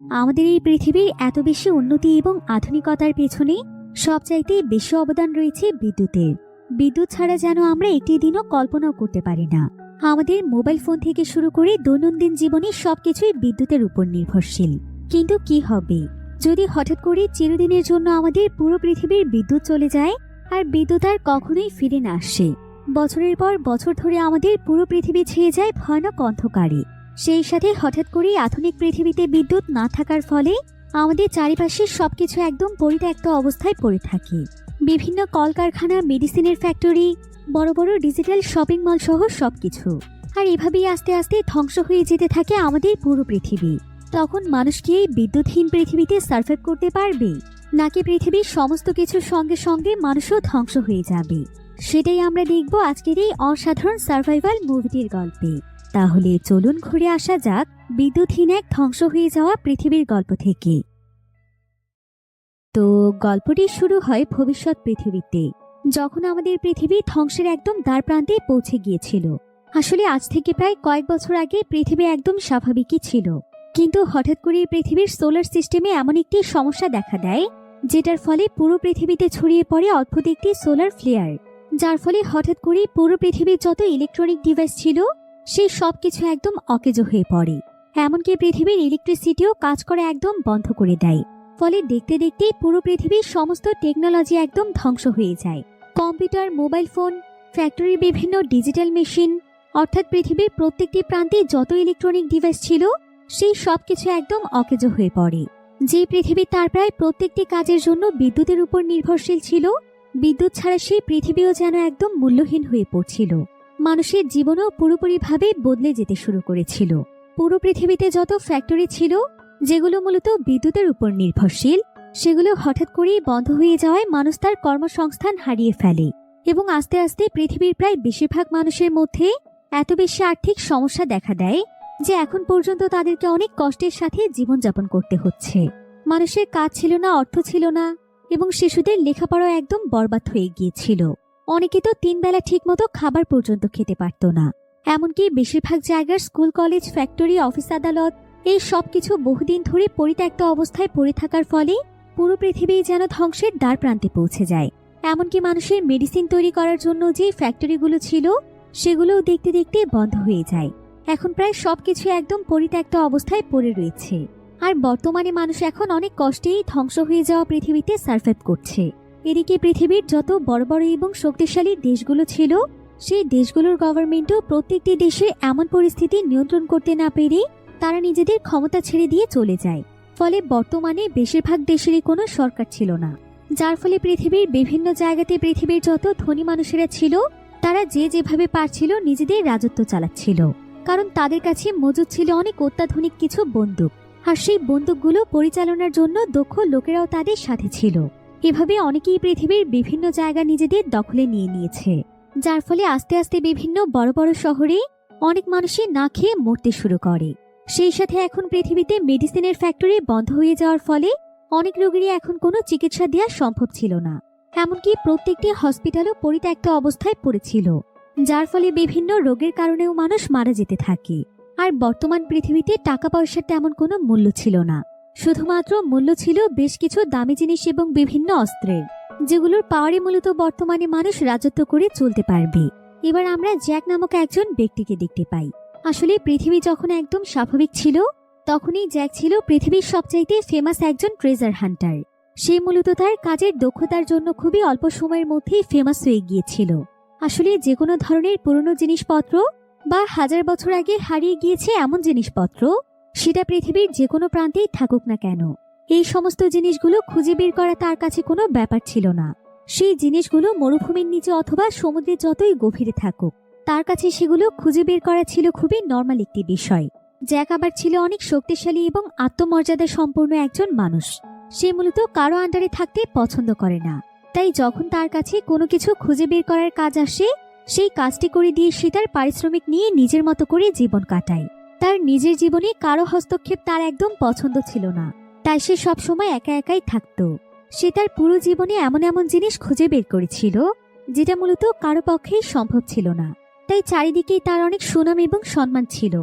আমাদের এই পৃথিবীর এত বেশি উন্নতি এবং আধুনিকতার পেছনে সবচাইতে বেশি অবদান রয়েছে বিদ্যুতের। বিদ্যুৎ ছাড়া যেন আমরা একটি দিনও কল্পনাও করতে পারি না। আমাদের মোবাইল ফোন থেকে শুরু করে দৈনন্দিন জীবনে সবকিছুই বিদ্যুতের উপর নির্ভরশীল। কিন্তু কি হবে যদি হঠাৎ করে চিরদিনের জন্য আমাদের পুরো পৃথিবীর বিদ্যুৎ চলে যায় আর বিদ্যুৎ আর কখনোই ফিরে না আসে? বছরের পর বছর ধরে আমাদের পুরো পৃথিবী ছেয়ে যায় ভয়ানক অন্ধকারে। সেই সাথে হঠাৎ করে আধুনিক পৃথিবীতে বিদ্যুৎ না থাকার ফলে আমাদের চারিপাশের সবকিছু একদম পরিত্যক্ত অবস্থায় পড়ে থাকে। বিভিন্ন কলকারখানা, মেডিসিনের ফ্যাক্টরি, বড় বড় ডিজিটাল শপিং মল সহ সবকিছু। আর এভাবেই আস্তে আস্তে ধ্বংস হয়ে যেতে থাকে আমাদের পুরো পৃথিবী। তখন মানুষ কি এই বিদ্যুৎহীন পৃথিবীতে সার্ভাইভ করতে পারবে, নাকি পৃথিবীর সমস্ত কিছুর সঙ্গে সঙ্গে মানুষও ধ্বংস হয়ে যাবে? সেটাই আমরা দেখব আজকের এই অসাধারণ সার্ভাইভাল মুভিটির গল্পে। তাহলে চলুন ঘুরে আসা যাক বিদ্যুৎহীন এক ধ্বংস হয়ে যাওয়া পৃথিবীর গল্প থেকে। তো গল্পটি শুরু হয় ভবিষ্যৎ পৃথিবীতে, যখন আমাদের পৃথিবী ধ্বংসের একদম দ্বারপ্রান্তে পৌঁছে গিয়েছিল। আসলে আজ থেকে প্রায় কয়েক বছর আগে পৃথিবী একদম স্বাভাবিকই ছিল, কিন্তু হঠাৎ করে পৃথিবীর সোলার সিস্টেমে এমন একটি সমস্যা দেখা দেয় যেটার ফলে পুরো পৃথিবীতে ছড়িয়ে পড়ে অদ্ভুত একটি সোলার ফ্লেয়ার, যার ফলে হঠাৎ করে পুরো পৃথিবীর যত ইলেকট্রনিক ডিভাইস ছিল সেই সবকিছু একদম অকেজো হয়ে পড়ে। এমনকি পৃথিবীর ইলেকট্রিসিটিও কাজ করা একদম বন্ধ করে দেয়। ফলে দেখতে দেখতেই পুরো পৃথিবীর সমস্ত টেকনোলজি একদম ধ্বংস হয়ে যায়। কম্পিউটার, মোবাইল ফোন, ফ্যাক্টরির বিভিন্ন ডিজিটাল মেশিন, অর্থাৎ পৃথিবীর প্রত্যেকটি প্রান্তে যত ইলেকট্রনিক ডিভাইস ছিল সেই সবকিছু একদম অকেজো হয়ে পড়ে। যে পৃথিবী তার প্রায় প্রত্যেকটি কাজের জন্য বিদ্যুতের উপর নির্ভরশীল ছিল, বিদ্যুৎ ছাড়া সেই পৃথিবীও যেন একদম মূল্যহীন হয়ে পড়ছিল। মানুষের জীবনও পুরোপুরিভাবে বদলে যেতে শুরু করেছিল। পুরো পৃথিবীতে যত ফ্যাক্টরি ছিল যেগুলো মূলত বিদ্যুতের উপর নির্ভরশীল, সেগুলো হঠাৎ করেই বন্ধ হয়ে যাওয়ায় মানুষ তার কর্মসংস্থান হারিয়ে ফেলে এবং আস্তে আস্তে পৃথিবীর প্রায় বেশিরভাগ মানুষের মধ্যে এত বেশি আর্থিক সমস্যা দেখা দেয় যে এখন পর্যন্ত তাদেরকে অনেক কষ্টের সাথে জীবনযাপন করতে হচ্ছে। মানুষের কাজ ছিল না, অর্থ ছিল না এবং শিশুদের লেখাপড়া একদম বরবাদ হয়ে গিয়েছিল। অনেকে তো 3 বেলা ঠিকমতো খাবার পর্যন্ত খেতে পারত না। এমনকি বেশিরভাগ জায়গার স্কুল, কলেজ, ফ্যাক্টরি, অফিস, আদালত এই সবকিছু বহুদিন ধরে পরিত্যক্ত অবস্থায় পড়ে থাকার ফলে পুরো পৃথিবী যেন ধ্বংসের দ্বার প্রান্তে পৌঁছে যায়। এমনকি মানুষের মেডিসিন তৈরি করার জন্য যে ফ্যাক্টরিগুলো ছিল সেগুলোও দেখতে দেখতে বন্ধ হয়ে যায়। এখন প্রায় সবকিছু একদম পরিত্যক্ত অবস্থায় পড়ে রয়েছে। আর বর্তমানে মানুষ এখন অনেক কষ্টেই ধ্বংস হয়ে যাওয়া পৃথিবীতে সার্ভাইভ করছে। এদিকে পৃথিবীর যত বড় বড় এবং শক্তিশালী দেশগুলো ছিল সেই দেশগুলোর গভর্নমেন্টও প্রত্যেকটি দেশের এমন পরিস্থিতি নিয়ন্ত্রণ করতে না পেরে তারা নিজেদের ক্ষমতা ছেড়ে দিয়ে চলে যায়। ফলে বর্তমানে বেশিরভাগ দেশেরই কোনো সরকার ছিল না, যার ফলে পৃথিবীর বিভিন্ন জায়গাতে পৃথিবীর যত ধনী মানুষেরা ছিল তারা যে যেভাবে পারছিল নিজেদের রাজত্ব চালাচ্ছিল, কারণ তাদের কাছে মজুদ ছিল অনেক অত্যাধুনিক কিছু বন্দুক, আর সেই বন্দুকগুলো পরিচালনার জন্য দক্ষ লোকেরাও তাদের সাথে ছিল। এভাবে অনেকেই পৃথিবীর বিভিন্ন জায়গা নিজেদের দখলে নিয়ে নিয়েছে, যার ফলে আস্তে আস্তে বিভিন্ন বড় বড় শহরে অনেক মানুষই না খেয়ে মরতে শুরু করে। সেই সাথে এখন পৃথিবীতে মেডিসিনের ফ্যাক্টরি বন্ধ হয়ে যাওয়ার ফলে অনেক রোগীরই এখন কোনো চিকিৎসা দেওয়া সম্ভব ছিল না। এমনকি প্রত্যেকটি হসপিটালও পরিত্যক্ত অবস্থায় পড়েছিল, যার ফলে বিভিন্ন রোগের কারণেও মানুষ মারা যেতে থাকে। আর বর্তমান পৃথিবীতে টাকা পয়সার তেমন কোনো মূল্য ছিল না, শুধুমাত্র মূল্য ছিল বেশ কিছু দামি জিনিস এবং বিভিন্ন অস্ত্রের, যেগুলোর পাওয়ারে মূলত বর্তমানে মানুষ রাজত্ব করে চলতে পারবে। এবার আমরা জ্যাক নামক একজন ব্যক্তিকে দেখতে পাই। আসলে পৃথিবী যখন একদম স্বাভাবিক ছিল তখনই জ্যাক ছিল পৃথিবীর সবচাইতে ফেমাস একজন ট্রেজার হান্টার। সে মূলত তার কাজের দক্ষতার জন্য খুবই অল্প সময়ের মধ্যেই ফেমাস হয়ে গিয়েছিল। আসলে যে কোনো ধরনের পুরনো জিনিসপত্র বা 1000 বছর আগে হারিয়ে গিয়েছে এমন জিনিসপত্র, সেটা পৃথিবীর যে কোনো প্রান্তেই থাকুক না কেন, এই সমস্ত জিনিসগুলো খুঁজে বের করা তার কাছে কোনো ব্যাপার ছিল না। সেই জিনিসগুলো মরুভূমির নিচে অথবা সমুদ্রের যতই গভীরে থাকুক, তার কাছে সেগুলো খুঁজে বের করা ছিল খুবই নর্মাল একটি বিষয়। জ্যাক আবার ছিল অনেক শক্তিশালী এবং আত্মমর্যাদা সম্পন্ন একজন মানুষ। সে মূলত কারো আন্ডারে থাকতে পছন্দ করে না, তাই যখন তার কাছে কোনো কিছু খুঁজে বের করার কাজ আসে সেই কাজটি করে দিয়ে সে তার পারিশ্রমিক নিয়ে নিজের মতো করে জীবন কাটায়। তার নিজের জীবনে কারো হস্তক্ষেপ তার একদম পছন্দ ছিল না, তাই সে সবসময় একা একাই থাকত। সে তার পুরো জীবনে এমন এমন জিনিস খুঁজে বের করেছিল যেটা মূলত কারো পক্ষেই সম্ভব ছিল না, তাই চারিদিকেই তার অনেক সুনাম এবং সম্মান ছিল।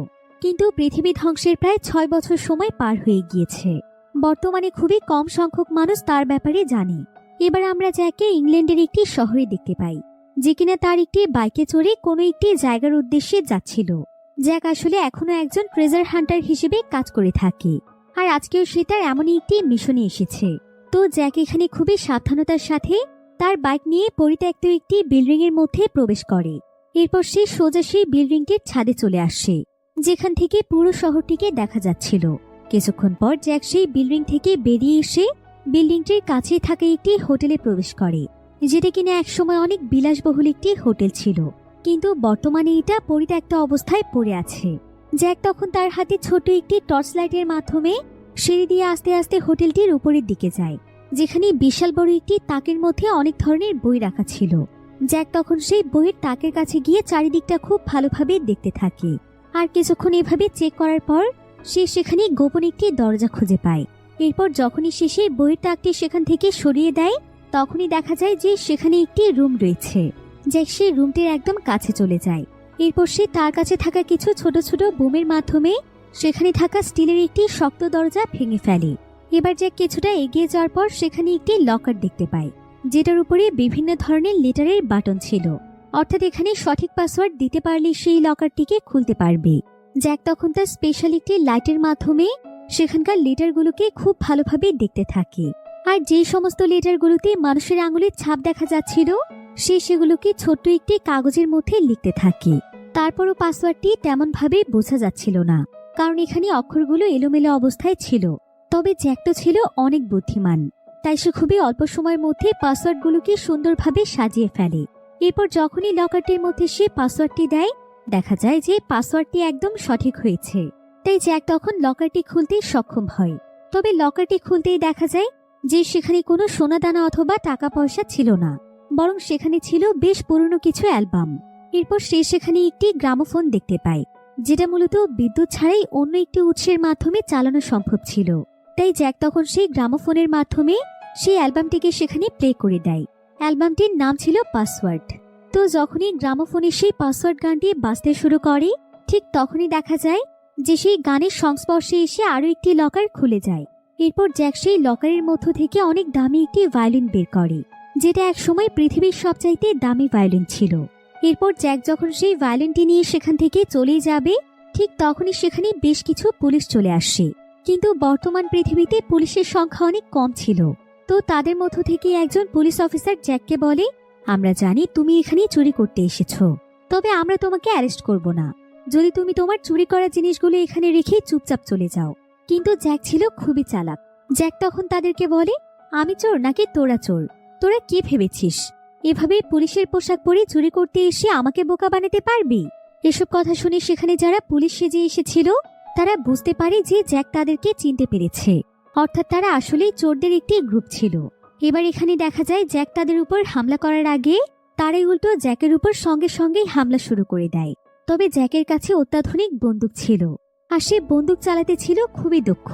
কিন্তু পৃথিবী ধ্বংসের প্রায় 6 বছর সময় পার হয়ে গিয়েছে। বর্তমানে খুবই কম সংখ্যক মানুষ তার ব্যাপারে জানে। এবার আমরা জ্যাককে ইংল্যান্ডের একটি শহরে দেখতে পাই, যে কিনা তার একটি বাইকে চড়ে কোনো একটি জায়গার উদ্দেশ্যে যাচ্ছিল। জ্যাক আসলে এখনো একজন ট্রেজার হান্টার হিসেবে কাজ করে থাকে, আর আজকেও সে তার এমনই একটি মিশনে এসেছে। তো জ্যাক এখানে খুবই সাবধানতার সাথে তার বাইক নিয়ে পরিত্যক্ত একটি বিল্ডিং এর মধ্যে প্রবেশ করে। এরপর সে সোজা সেই বিল্ডিংটির ছাদে চলে আসে, যেখান থেকে পুরো শহরটিকে দেখা যাচ্ছিল। কিছুক্ষণ পর জ্যাক সেই বিল্ডিং থেকে বেরিয়ে এসে বিল্ডিংটির কাছেই থাকা একটি হোটেলে প্রবেশ করে, যেটা কিনা একসময় অনেক বিলাসবহুল একটি হোটেল ছিল, কিন্তু বর্তমানে এটা পরিত্যক্ত অবস্থায় পড়ে আছে। জ্যাক তখন তার হাতে ছোট একটি টর্চ লাইটের মাধ্যমে সিঁড়ি দিয়ে আস্তে আস্তে হোটেলটির উপরের দিকে যায়, যেখানে বিশাল বড় একটি তাকের মধ্যে অনেক ধরনের বই রাখা ছিল। জ্যাক তখন সেই বইয়ের তাকের কাছে গিয়ে চারিদিকটা খুব ভালোভাবে দেখতে থাকে, আর কিছুক্ষণ এভাবে চেক করার পর সে সেখানে গোপন একটি দরজা খুঁজে পায়। এরপর যখনই সে সেই বইয়ের তাকটি সেখান থেকে সরিয়ে দেয়, তখনই দেখা যায় যে সেখানে একটি রুম রয়েছে। জ্যাক সেই রুমটির একদম কাছে চলে যায়। এরপর সে তার কাছে থাকা কিছু ছোট ছোট বোমের মাধ্যমে সেখানে থাকা স্টিলের একটি শক্ত দরজা ভেঙে ফেলে। এবার জ্যাক কিছুটা এগিয়ে যাওয়ার পর সেখানে একটি লকার দেখতে পায়, যেটার উপরে বিভিন্ন ধরনের লেটারের বাটন ছিল। অর্থাৎ এখানে সঠিক পাসওয়ার্ড দিতে পারলে সেই লকারটিকে খুলতে পারবে। জ্যাক তখন তার স্পেশাল একটি লাইটের মাধ্যমে সেখানকার লেটারগুলোকে খুব ভালোভাবে দেখতে থাকে, আর যে সমস্ত লেটারগুলোতে মানুষের আঙুলের ছাপ দেখা যাচ্ছিল সে সেগুলোকে ছোট্ট একটি কাগজের মধ্যে লিখতে থাকে। তারপরও পাসওয়ার্ডটি তেমনভাবে বোঝা যাচ্ছিল না, কারণ এখানে অক্ষরগুলো এলোমেলো অবস্থায় ছিল। তবে জ্যাক তো ছিল অনেক বুদ্ধিমান, তাই সে খুবই অল্প সময়ের মধ্যে পাসওয়ার্ডগুলোকে সুন্দরভাবে সাজিয়ে ফেলে। এরপর যখনই লকারটির মধ্যে সে পাসওয়ার্ডটি দেয়, দেখা যায় যে পাসওয়ার্ডটি একদম সঠিক হয়েছে। তাই জ্যাক তখন লকারটি খুলতে সক্ষম হয়। তবে লকারটি খুলতেই দেখা যায় যে সেখানে কোনো সোনাদানা অথবা টাকা পয়সা ছিল না, বরং সেখানে ছিল বেশ পুরনো কিছু অ্যালবাম। এরপর সে সেখানে একটি গ্রামোফোন দেখতে পায়, যেটা মূলত বিদ্যুৎ ছাড়াই অন্য একটি উৎসের মাধ্যমে চালানো সম্ভব ছিল। তাই জ্যাক তখন সেই গ্রামোফোনের মাধ্যমে সেই অ্যালবামটিকে সেখানে প্লে করে দেয়। অ্যালবামটির নাম ছিল পাসওয়ার্ড। তো যখনই গ্রামোফোনে সেই পাসওয়ার্ড গানটি বাজতে শুরু করে, ঠিক তখনই দেখা যায় যে সেই গানের সংস্পর্শে এসে আরো একটি লকার খুলে যায়। এরপর জ্যাক সেই লকারের মধ্য থেকে অনেক দামি একটি ভায়োলিন বের করে, যেটা একসময় পৃথিবীর সবচাইতে দামি ভায়োলিন ছিল। এরপর জ্যাক যখন সেই ভায়োলিনটি নিয়ে সেখান থেকে চলে যাবে, ঠিক তখনই সেখানে বেশ কিছু পুলিশ চলে আসে। কিন্তু বর্তমান পৃথিবীতে পুলিশের সংখ্যা অনেক কম ছিল। তো তাদের মধ্য থেকে একজন পুলিশ অফিসার জ্যাককে বলে, আমরা জানি তুমি এখানে চুরি করতে এসেছো, তবে আমরা তোমাকে অ্যারেস্ট করব না যদি তুমি তোমার চুরি করা জিনিসগুলো এখানে রেখে চুপচাপ চলে যাও। কিন্তু জ্যাক ছিল খুবই চালাক। জ্যাক তখন তাদেরকে বলে, আমি চোর নাকি তোরা চোর? তোরা কি ভেবেছিস এভাবে পুলিশের পোশাক পরে চুরি করতে এসে আমাকে বোকা বানাতে পারবি? এসব কথা শুনে সেখানে যারা পুলিশ সেজে এসেছিল তারা বুঝতে পারে যে জ্যাক তাদেরকে চিনতে পেরেছে, অর্থাৎ তারা আসলেই চোরদের একটি গ্রুপ ছিল। এবার এখানে দেখা যায় জ্যাক তাদের উপর হামলা করার আগে তারাই উল্টো জ্যাকের উপর সঙ্গে সঙ্গেই হামলা শুরু করে দেয়। তবে জ্যাকের কাছে অত্যাধুনিক বন্দুক ছিল, আর সে বন্দুক চালাতে ছিল খুবই দক্ষ।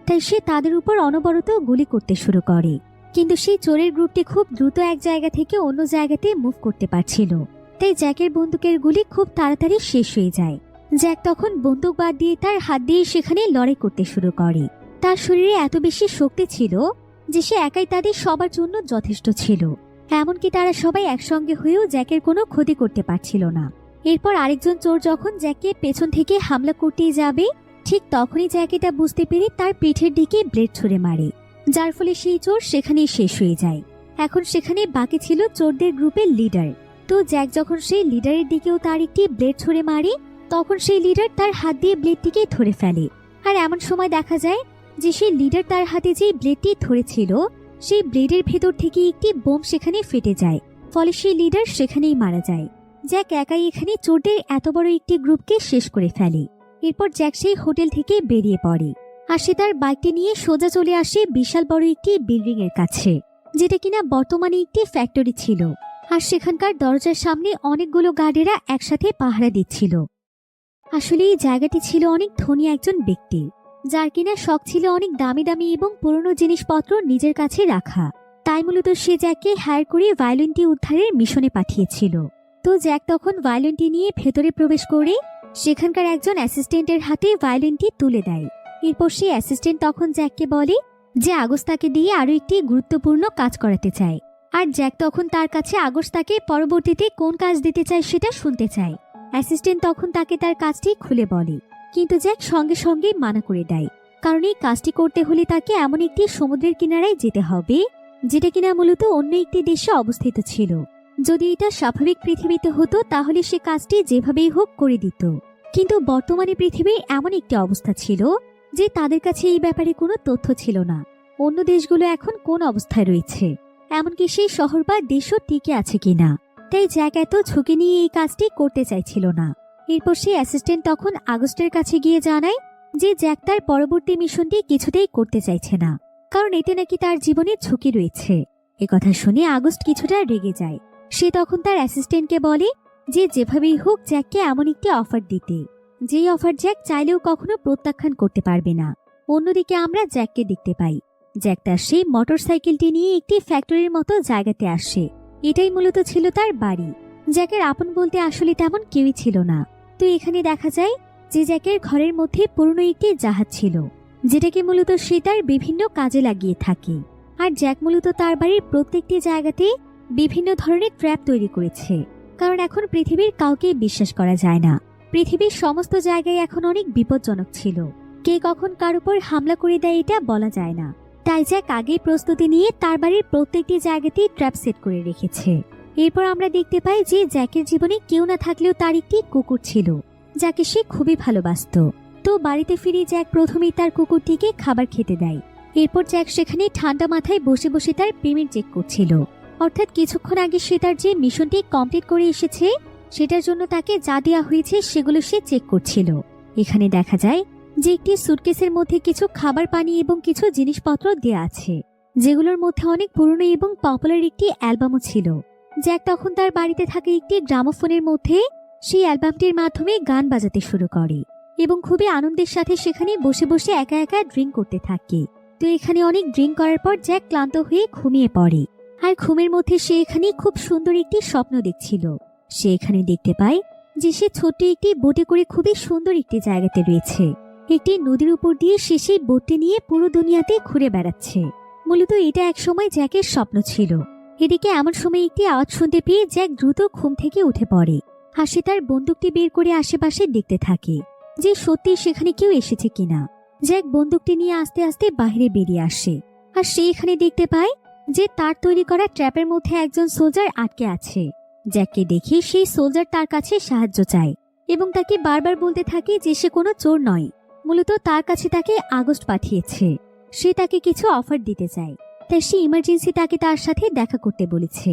তাই সে তাদের উপর অনবরত গুলি করতে শুরু করে। কিন্তু সেই চোরের গ্রুপটি খুব দ্রুত এক জায়গা থেকে অন্য জায়গাতে মুভ করতে পারছিল, তাই জ্যাকের বন্দুকের গুলি খুব তাড়াতাড়ি শেষ হয়ে যায়। জ্যাক তখন বন্দুক বাদ দিয়ে তার হাত দিয়ে সেখানে লড়াই করতে শুরু করে। তার শরীরে এত বেশি শক্তি ছিল যে সে একাই তাদের সবার জন্য যথেষ্ট ছিল। এমনকি তারা সবাই একসঙ্গে হয়েও জ্যাকের কোনো ক্ষতি করতে পারছিল না। এরপর আরেকজন চোর যখন জ্যাককে পেছন থেকে হামলা করতে যাবে, ঠিক তখনই জ্যাক এটা বুঝতে পেরে তার পিঠের দিকে ব্লেড ছুঁড়ে মারে, যার ফলে সেই চোর সেখানেই শেষ হয়ে যায়। এখন সেখানে বাকি ছিল চোরদের গ্রুপের লিডার। তো জ্যাক যখন সেই লিডারের দিকেও তার একটি ব্লেড ছুঁড়ে মারে, তখন সেই লিডার তার হাত দিয়ে ব্লেডটিকে ধরে ফেলে। আর এমন সময় দেখা যায় যে সেই লিডার তার হাতে যে ব্লেডটি ধরেছিল সেই ব্লেডের ভেতর থেকে একটি বোম সেখানে ফেটে যায়, ফলে সেই লিডার সেখানেই মারা যায়। জ্যাক একাই এখানে চোরদের এত বড় একটি গ্রুপকে শেষ করে ফেলে। এরপর জ্যাক সেই হোটেল থেকে বেরিয়ে পড়ে, আর সে তার বাইকটি নিয়ে সোজা চলে আসে বিশাল বড় একটি বিল্ডিং এর কাছে, যেটা কিনা বর্তমানে একটি ফ্যাক্টরি ছিল। আর সেখানকার দরজার সামনে অনেকগুলো গার্ডেরা একসাথে পাহারা দিচ্ছিল। আসলে এই জায়গাটি ছিল অনেক ধনী একজন ব্যক্তির, যার কিনা শখ ছিল অনেক দামি দামি এবং পুরনো জিনিসপত্র নিজের কাছে রাখা। তাই মূলত সে জ্যাককে হায়ার করে ভায়োলিনটি উদ্ধারের মিশনে পাঠিয়েছিল। তো জ্যাক তখন ভায়োলিনটি নিয়ে ভেতরে প্রবেশ করে সেখানকার একজন অ্যাসিস্ট্যান্টের হাতে ভায়োলিনটি তুলে দেয়। এরপর সেই অ্যাসিস্ট্যান্ট তখন জ্যাককে বলে যে আগস্ট তাকে দিয়ে আরো একটি গুরুত্বপূর্ণ কাজ করাতে চায়। আর জ্যাক তখন তার কাছে আগস্ট তাকে পরবর্তীতে কোন কাজ দিতে চায় সেটা শুনতে চায়। অ্যাসিস্ট্যান্ট তখন তাকে তার কাজটি খুলে বলে, কিন্তু জ্যাক সঙ্গে সঙ্গে মানা করে দেয়, কারণ এই কাজটি করতে হলে তাকে এমন একটি সমুদ্রের কিনারায় যেতে হবে যেটা কিনা মূলত অন্য একটি দেশে অবস্থিত ছিল। যদি এটা স্বাভাবিক পৃথিবীতে হতো তাহলে সে কাজটি যেভাবেই হোক করে দিত, কিন্তু বর্তমানে পৃথিবীর এমন একটি অবস্থা ছিল যে তাদের কাছে এই ব্যাপারে কোনো তথ্য ছিল না। অন্য দেশগুলো এখন কোন অবস্থায় রয়েছে, এমনকি সেই শহর বা দেশও টিকে আছে কিনা। তাই জ্যাক এত ঝুঁকি নিয়ে এই কাজটি করতে চাইছিল না। এরপর সেই অ্যাসিস্ট্যান্ট তখন আগস্টের কাছে গিয়ে জানায় যে জ্যাক তার পরবর্তী মিশনটি কিছুতেই করতে চাইছে না, কারণ এতে নাকি তার জীবনে ঝুঁকি রয়েছে। একথা শুনে আগস্ট কিছুটা রেগে যায়। সে তখন তার অ্যাসিস্ট্যান্টকে বলে যে যেভাবেই হোক জ্যাককে এমন একটি অফার দিতে, যেই অফার জ্যাক চাইলেও কখনো প্রত্যাখ্যান করতে পারবে না। অন্যদিকে আমরা জ্যাককে দেখতে পাই, জ্যাক তার সেই মোটরসাইকেলটি নিয়ে একটি ফ্যাক্টরির মতো জায়গাতে আসে। এটাই মূলত ছিল তার বাড়ি। জ্যাকের আপন বলতে আসলে তেমন কেউই ছিল না। তো এখানে দেখা যায় যে জ্যাকের ঘরের মধ্যে পুরনো একটি জাহাজ ছিল, যেটাকে মূলত সে তার বিভিন্ন কাজে লাগিয়ে থাকে। আর জ্যাক মূলত তার বাড়ির প্রত্যেকটি জায়গাতে বিভিন্ন ধরনের ট্র্যাপ তৈরি করেছে, কারণ এখন পৃথিবীর কাউকে বিশ্বাস করা যায় না। পৃথিবীর সমস্ত জায়গায় এখন অনেক বিপজ্জনক ছিল, কে কখন কার উপর হামলা করে দেয় এটা বলা যায় না। তাই জ্যাক আগেই প্রস্তুতি নিয়ে তার বাড়ির প্রত্যেকটি জায়গাতেই ট্র্যাপ সেট করে রেখেছে। এরপর আমরা দেখতে পাই যে জ্যাকের জীবনে কেউ না থাকলেও তার একটি কুকুর ছিল, যাকে সে খুবই ভালোবাসত। তো বাড়িতে ফিরে জ্যাক প্রথমেই তার কুকুরটিকে খাবার খেতে দেয়। এরপর জ্যাক সেখানে ঠান্ডা মাথায় বসে বসে তার পেমেন্ট চেক করছিল, অর্থাৎ কিছুক্ষণ আগে সে তার যে মিশনটি কমপ্লিট করে এসেছে সেটার জন্য তাকে যা দেওয়া হয়েছে সেগুলো সে চেক করছিল। এখানে দেখা যায় যে একটি সুটকেসের মধ্যে কিছু খাবার, পানি এবং কিছু জিনিসপত্র দেয়া আছে, যেগুলোর মধ্যে অনেক পুরনো এবং পপুলার একটি অ্যালবামও ছিল। জ্যাক তখন তার বাড়িতে থাকা একটি গ্রামোফোনের মধ্যে সেই অ্যালবামটির মাধ্যমে গান বাজাতে শুরু করে এবং খুবই আনন্দের সাথে সেখানে বসে বসে একা একা ড্রিঙ্ক করতে থাকে। তো এখানে অনেক ড্রিঙ্ক করার পর জ্যাক ক্লান্ত হয়ে ঘুমিয়ে পড়ে। আর ঘুমের মধ্যে সে এখানে খুব সুন্দর একটি স্বপ্ন দেখছিল। সে এখানে দেখতে পায় যে সে ছোট্ট একটি বোটে করে খুবই সুন্দর একটি জায়গাতে রয়েছে। একটি নদীর উপর দিয়ে সে সেই বোটটি নিয়ে পুরো দুনিয়াতে ঘুরে বেড়াচ্ছে। মূলত এটা একসময় জ্যাকের স্বপ্ন ছিল। এদিকে এমন সময় একটি আওয়াজ শুনতে পেয়ে জ্যাক দ্রুত ঘুম থেকে উঠে পড়ে, আর সে তার বন্দুকটি বের করে আশেপাশে দেখতে থাকে যে সত্যি সেখানে কেউ এসেছে কিনা। জ্যাক বন্দুকটি নিয়ে আস্তে আস্তে বাইরে বেরিয়ে আসে, আর সে এখানে দেখতে পায় যে তার তৈরি করা ট্র্যাপের মধ্যে একজন সোলজার আটকে আছে। জ্যাককে দেখে সেই সোলজার তার কাছে সাহায্য চায় এবং তাকে বারবার বলতে থাকে যে সে কোনো চোর নয়, মূলত তার কাছে তাকে আগস্ট পাঠিয়েছে। সে তাকে কিছু অফার দিতে চায়, তাই সে ইমার্জেন্সি তাকে তার সাথে দেখা করতে বলেছে।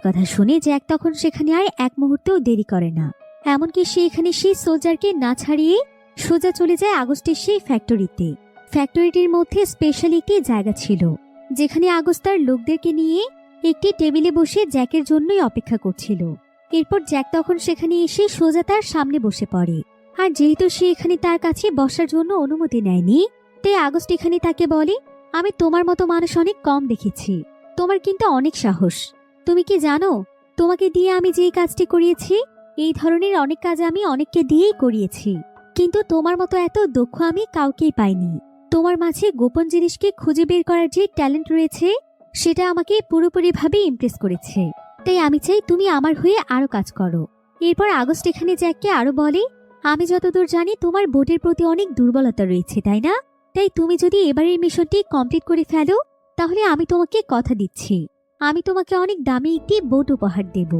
কথা শুনে জ্যাক তখন সেখানে আর এক মুহূর্তেও দেরি করে না। এমনকি সে এখানে সেই সোলজারকে না ছাড়িয়ে সোজা চলে যায় আগস্টের সেই ফ্যাক্টরিতে। ফ্যাক্টরিটির মধ্যে স্পেশাল একটি জায়গা ছিল, যেখানে আগস্ট তার লোকদেরকে নিয়ে একটি টেবিলে বসে জ্যাকের জন্যই অপেক্ষা করছিল। এরপর জ্যাক তখন সেখানে এসে সোজা তার সামনে বসে পড়ে। আর যেহেতু সে এখানে তার কাছে বসার জন্য অনুমতি নেয়নি, তাই আগস্ট এখানে তাকে বলে, আমি তোমার মতো মানুষ অনেক কম দেখেছি, তোমার কিন্তু অনেক সাহস। তুমি কি জানো, তোমাকে দিয়ে আমি যে কাজটি করিয়েছি, এই ধরনের অনেক কাজ আমি অনেককে দিয়েই করিয়েছি, কিন্তু তোমার মতো এত দক্ষ আমি কাউকেই পাইনি। তোমার মাঝে গোপন জিনিসকে খুঁজে বের করার যে ট্যালেন্ট রয়েছে সেটা আমাকে পুরোপুরিভাবে ইমপ্রেস করেছে। তাই আমি চাই তুমি আমার হয়ে আরো কাজ করো। এরপর আগস্ট এখানে জ্যাককে আরো বলে, আমি যতদূর জানি তোমার বোটের প্রতি অনেক দুর্বলতা রয়েছে, তাই না? তাই তুমি যদি এবারের মিশনটি কমপ্লিট করে ফেলো তাহলে আমি তোমাকে কথা দিচ্ছি, আমি তোমাকে অনেক দামি একটি বোট উপহার দেব।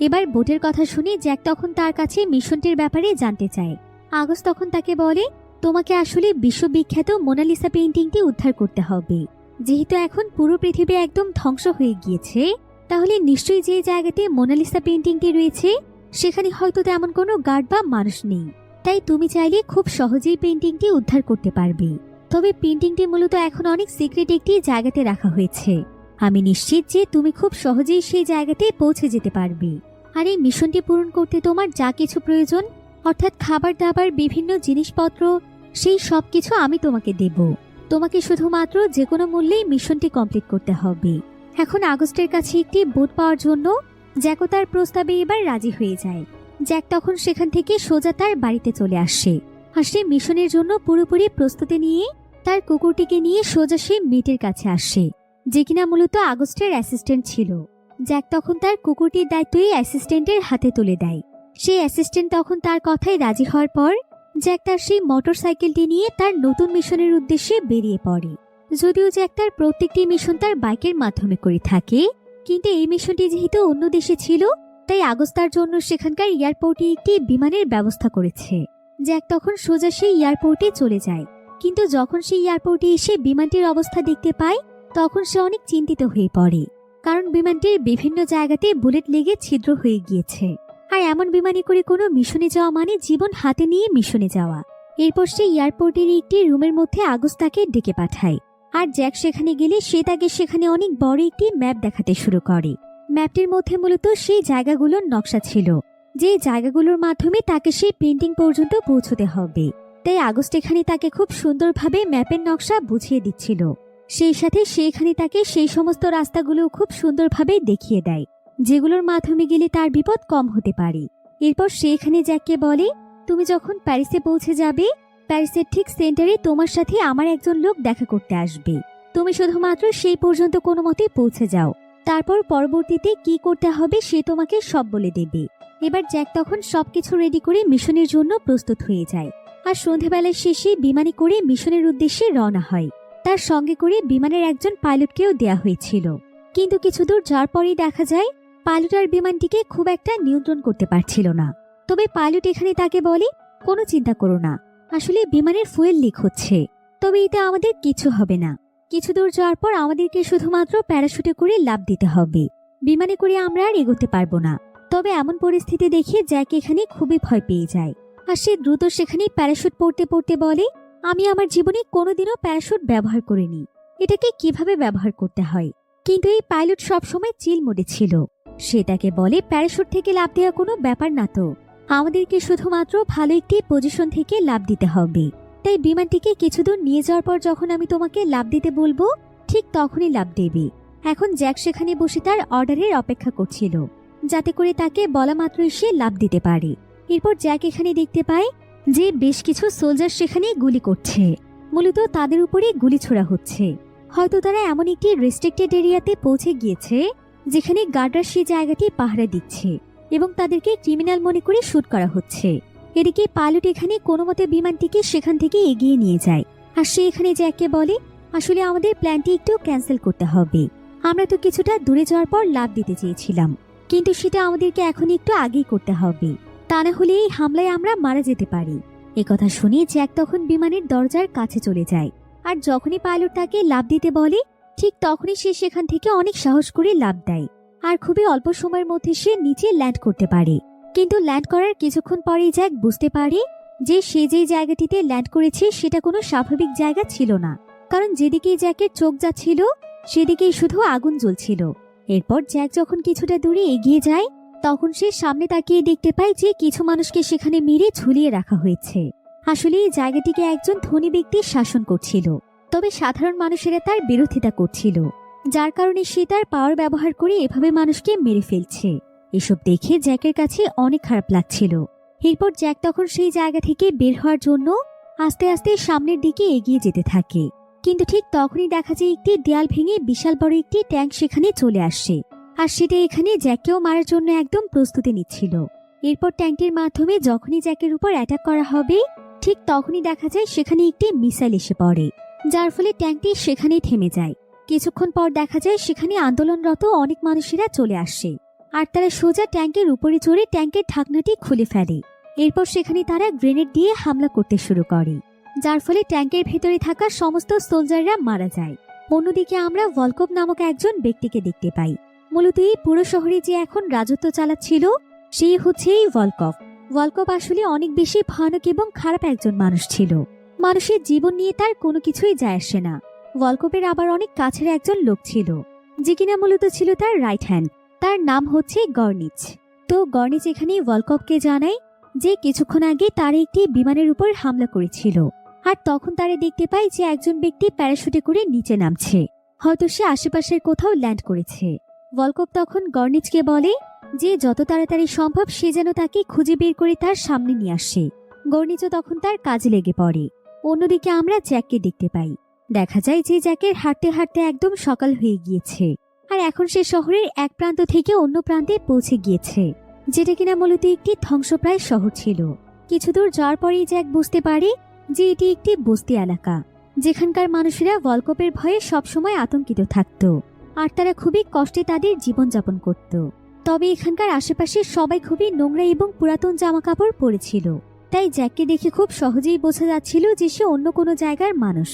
এবার বোটের কথা শুনে জ্যাক তখন তার কাছে মিশনটির ব্যাপারে জানতে চায়। আগস্ট তখন তাকে বলে, তোমাকে আসলে বিশ্ববিখ্যাত মোনালিসা পেইন্টিংটি উদ্ধার করতে হবে। যেহেতু এখন পুরো পৃথিবী একদম ধ্বংস হয়ে গিয়েছে, তাহলে নিশ্চয়ই যে জায়গাতে মোনালিসা পেইন্টিংটি রয়েছে সেখানে হয়তো তেমন কোনো গার্ড বা মানুষ নেই। তাই তুমি চাইলে খুব সহজেই পেইন্টিংটি উদ্ধার করতে পারবে। তবে পেইন্টিংটি মূলত এখন অনেক সিক্রেট একটি জায়গাতে রাখা হয়েছে। আমি নিশ্চিত যে তুমি খুব সহজেই সেই জায়গাতে পৌঁছে যেতে পারবে। আর এই মিশনটি পূরণ করতে তোমার যা কিছু প্রয়োজন, অর্থাৎ খাবার দাবার, বিভিন্ন জিনিসপত্র, সেই সব কিছু আমি তোমাকে দেব। তোমাকে শুধুমাত্র যে কোনো মূল্যেই মিশনটি কমপ্লিট করতে হবে। এখন আগস্টের কাছে একটি বোট পাওয়ার জন্য জ্যাকো তার প্রস্তাবে এবার রাজি হয়ে যায়। জ্যাক তখন সেখান থেকে সোজা তার বাড়িতে চলে আসে। আর সে মিশনের জন্য পুরোপুরি প্রস্তুতি নিয়ে তার কুকুরটিকে নিয়ে সোজা সে মেয়েটির কাছে আসে, যে কিনা মূলত আগস্টের অ্যাসিস্ট্যান্ট ছিল। জ্যাক তখন তার কুকুরটির দায়িত্ব এই অ্যাসিস্ট্যান্টের হাতে তুলে দেয়। সেই অ্যাসিস্ট্যান্ট তখন তার কথায় রাজি হওয়ার পর জ্যাক তার সেই মোটরসাইকেলটি নিয়ে তার নতুন মিশনের উদ্দেশ্যে বেরিয়ে পড়ে। যদিও জ্যাক তার প্রত্যেকটি মিশন তার বাইকের মাধ্যমে করে থাকে, কিন্তু এই মিশনটি যেহেতু অন্য দেশে ছিল, তাই আগস্ট তার জন্য সেখানকার এয়ারপোর্টে একটি বিমানের ব্যবস্থা করেছে। জ্যাক তখন সোজা সেই এয়ারপোর্টে চলে যায়, কিন্তু যখন সেই এয়ারপোর্টে এসে বিমানটির অবস্থা দেখতে পায় তখন সে অনেক চিন্তিত হয়ে পড়ে, কারণ বিমানটির বিভিন্ন জায়গাতে বুলেট লেগে ছিদ্র হয়ে গিয়েছে। আর এমন বিমানে করে কোনো মিশনে যাওয়া মানে জীবন হাতে নিয়ে মিশনে যাওয়া। এরপর সে এয়ারপোর্টের একটি রুমের মধ্যে আগস্ট তাকে ডেকে পাঠায়। আর জ্যাক সেখানে গেলে সে তাকে সেখানে অনেক বড় একটি ম্যাপ দেখাতে শুরু করে। ম্যাপটির মধ্যে মূলত সেই জায়গাগুলোর নকশা ছিল, যে জায়গাগুলোর মাধ্যমে তাকে সেই পেন্টিং পর্যন্ত পৌঁছতে হবে। তাই আগস্ট এখানে তাকে খুব সুন্দরভাবে ম্যাপের নকশা বুঝিয়ে দিচ্ছিল। সেই সাথে সেখানে তাকে সেই সমস্ত রাস্তাগুলো খুব সুন্দরভাবে দেখিয়ে দেয়, যেগুলোর মাধ্যমে গেলে তার বিপদ কম হতে পারে। এরপর সেখানে জ্যাককে বলে, তুমি যখন প্যারিসে পৌঁছে যাবে, প্যারিসের ঠিক সেন্টারে তোমার সাথে আমার একজন লোক দেখা করতে আসবে। তুমি শুধুমাত্র সেই পর্যন্ত কোনো মতে পৌঁছে যাও, তারপর পরবর্তীতে কি করতে হবে সে তোমাকে সব বলে দেবে। এবার জ্যাক তখন সবকিছু রেডি করে মিশনের জন্য প্রস্তুত হয়ে যায়। আর সন্ধেবেলার শেষে বিমানে করে মিশনের উদ্দেশ্যে রওনা হয়। তার সঙ্গে করে বিমানের একজন পাইলটকেও দেয়া হয়েছিল, কিন্তু কিছু দূর যাওয়ার পরেই দেখা যায় পাইলট আর বিমানটিকে খুব একটা নিয়ন্ত্রণ করতে পারছিল না। তবে পাইলট এখানে তাকে বলে, কোনো চিন্তা করো না, আসলে বিমানের ফুয়েল লিক হচ্ছে, তবে এতে আমাদের কিছু হবে না। কিছু দূর যাওয়ার পর আমাদেরকে শুধুমাত্র প্যারাশুটে করে লাফ দিতে হবে, বিমানে করে আমরা আর এগোতে পারবো না। তবে এমন পরিস্থিতি দেখে জ্যাক এখানে খুবই ভয় পেয়ে যায়। আর সে দ্রুত সেখানে প্যারাশুট পড়তে পড়তে বলে, আমি আমার জীবনে কোনোদিনও প্যারাশুট ব্যবহার করিনি, এটাকে কিভাবে ব্যবহার করতে হয়। কিন্তু এই পাইলট সবসময় চিল মোডে ছিল। সে তাকে বলে, প্যারাশুট থেকে লাফ দেওয়া কোনো ব্যাপার না তো, আমাদেরকে শুধুমাত্র ভালো একটি পজিশন থেকে লাফ দিতে হবে। তাই বিমানটিকে কিছু দূর নিয়ে যাওয়ার পর যখন আমি তোমাকে লাফ দিতে বলবো, ঠিক তখনই লাফ দেবে। এখন জ্যাক সেখানে বসে তার অর্ডারের অপেক্ষা করছিল, যাতে করে তাকে বলা মাত্রই সে লাফ দিতে পারে। এরপর জ্যাক এখানে দেখতে পায় যে বেশ কিছু সোলজার সেখানে গুলি করছে, মূলত তাদের উপরে গুলি ছোড়া হচ্ছে। হয়তো তারা এমন একটি রেস্ট্রিক্টেড এরিয়াতে পৌঁছে গিয়েছে যেখানে গার্ডরা সেই জায়গাটি পাহারা দিচ্ছে এবং তাদেরকে ক্রিমিনাল মনে করে শুট করা হচ্ছে। এদিকে পাইলট এখানে কোনো মতে বিমানটিকে সেখান থেকে এগিয়ে নিয়ে যায়। আর সে এখানে জ্যাককে বলে, আসলে আমাদের প্ল্যানটি একটু ক্যান্সেল করতে হবে। আমরা তো কিছুটা দূরে যাওয়ার পর লাফ দিতে চেয়েছিলাম, কিন্তু সেটা আমাদেরকে এখন একটু আগেই করতে হবে, তা না হলে এই হামলায় আমরা মারা যেতে পারি। একথা শুনে জ্যাক তখন বিমানের দরজার কাছে চলে যায়। আর যখনই পাইলট তাকে লাফ দিতে বলে, ঠিক তখনই সে সেখান থেকে অনেক সাহস করে লাফ দেয়। আর খুবই অল্প সময়ের মধ্যে সে নিচে ল্যান্ড করতে পারে। কিন্তু ল্যান্ড করার কিছুক্ষণ পরেই জ্যাক বুঝতে পারে যে সে যেই জায়গাটিতে ল্যান্ড করেছে সেটা কোনো স্বাভাবিক জায়গা ছিল না, কারণ যেদিকেই জ্যাকের চোখ যাচ্ছিল সেদিকেই শুধু আগুন জ্বলছিল। এরপর জ্যাক যখন কিছুটা দূরে এগিয়ে যায় তখন সে সামনে তাকিয়ে দেখতে পায় যে কিছু মানুষকে সেখানে মেরে ঝুলিয়ে রাখা হয়েছে। আসলে এই জায়গাটিকে একজন ধনী ব্যক্তি শাসন করছিল, তবে সাধারণ মানুষেরা তার বিরোধিতা করছিল, যার কারণে সে তার পাওয়ার ব্যবহার করে এভাবে মানুষকে মেরে ফেলছে। এসব দেখে জ্যাকের কাছে অনেক খারাপ লাগছিল। এরপর জ্যাক তখন সেই জায়গা থেকে বের হওয়ার জন্য আস্তে আস্তে সামনের দিকে এগিয়ে যেতে থাকে। কিন্তু ঠিক তখনই দেখা যায় একটি দেয়াল ভেঙে বিশাল বড় একটি ট্যাঙ্ক সেখানে চলে আসে। আর সেটা এখানে জ্যাককেও মারার জন্য একদম প্রস্তুতি নিচ্ছিল। এরপর ট্যাঙ্কটির মাধ্যমে যখনই জ্যাকের উপর অ্যাটাক করা হবে, ঠিক তখনই দেখা যায় সেখানে একটি মিসাইল এসে পড়ে, যার ফলে ট্যাঙ্কটি সেখানেই থেমে যায়। কিছুক্ষণ পর দেখা যায় সেখানে আন্দোলনরত অনেক মানুষেরা চলে আসে, আর তারা সোজা ট্যাঙ্কের উপরে চড়ে ট্যাঙ্কের ঢাকনাটি খুলে ফেলে। এরপর সেখানে তারা গ্রেনেড দিয়ে হামলা করতে শুরু করে, যার ফলে ট্যাঙ্কের ভেতরে থাকা সমস্ত সোলজাররা মারা যায়। অন্যদিকে আমরা ভলকভ নামক একজন ব্যক্তিকে দেখতে পাই। মূলত এই পুরো শহরে যে এখন রাজত্ব চালাচ্ছিল সেই হচ্ছে এই ভলকভ। ভলকভ আসলে অনেক বেশি ভয়ানক এবং খারাপ একজন মানুষ ছিল। মানুষের জীবন নিয়ে তার কোনো কিছুই যায় আসে না। ভলকভের আবার অনেক কাছের একজন লোক ছিল, যে কিনা মূলত ছিল তার রাইট হ্যান্ড। তার নাম হচ্ছে গর্নিচ। তো গর্নিচ এখানে ভলকভকে জানায় যে কিছুক্ষণ আগে তার একটি বিমানের উপর হামলা করেছিল, আর তখন তারা দেখতে পায় যে একজন ব্যক্তি প্যারাশুটে করে নিচে নামছে, হয়তো সে আশেপাশের কোথাও ল্যান্ড করেছে। ভলকভ তখন গর্নিচকে বলে, যে যত তাড়াতাড়ি সম্ভব সে যেন তাকে খুঁজে বের করে তার সামনে নিয়ে আসে। গর্নিচো তখন তার কাজে লেগে পড়ে। অন্যদিকে আমরা জ্যাককে দেখতে পাই। দেখা যায় যে জ্যাকের হাঁটতে হাঁটতে একদম সকাল হয়ে গিয়েছে, আর এখন সে শহরের এক প্রান্ত থেকে অন্য প্রান্তে পৌঁছে গিয়েছে, যেটা কিনা মূলত একটি ধ্বংসপ্রায় শহর ছিল। কিছু দূর যাওয়ার পরেই জ্যাক বুঝতে পারে যে এটি একটি বস্তি এলাকা, যেখানকার মানুষেরা ওয়ার্ল্ডকাপের ভয়ে সবসময় আতঙ্কিত থাকত, আর তারা খুবই কষ্টে তাদের জীবনযাপন করত। তবে এখানকার আশেপাশে সবাই খুবই নোংরা এবং পুরাতন জামাকাপড় পরেছিল, তাই জ্যাককে দেখে খুব সহজেই বোঝা যাচ্ছিল যে সে অন্য কোনো জায়গার মানুষ।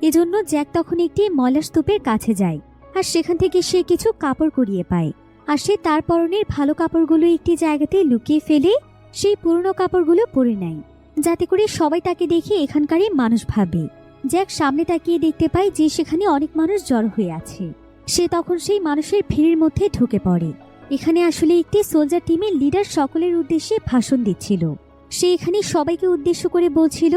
এজন্য জ্যাক তখন একটি ময়লার স্তূপের কাছে যায়, আর সেখান থেকে সে কিছু কাপড় কুড়িয়ে পায়, আর সে তার পরনের ভালো কাপড়গুলো একটি জায়গাতে লুকিয়ে ফেলে সেই পুরনো কাপড়গুলো পরে নেয়, যাতে করে সবাই তাকে দেখে এখানকারই মানুষ ভাবে। জ্যাক সামনে তাকিয়ে দেখতে পায় যে সেখানে অনেক মানুষ জড়ো হয়ে আছে। সে তখন সেই মানুষের ভিড়ের মধ্যে ঢুকে পড়ে। এখানে আসলে একটি সোলজার টিমের লিডার সকলের উদ্দেশ্যে ভাষণ দিচ্ছিল। সে এখানে সবাইকে উদ্দেশ্য করে বলছিল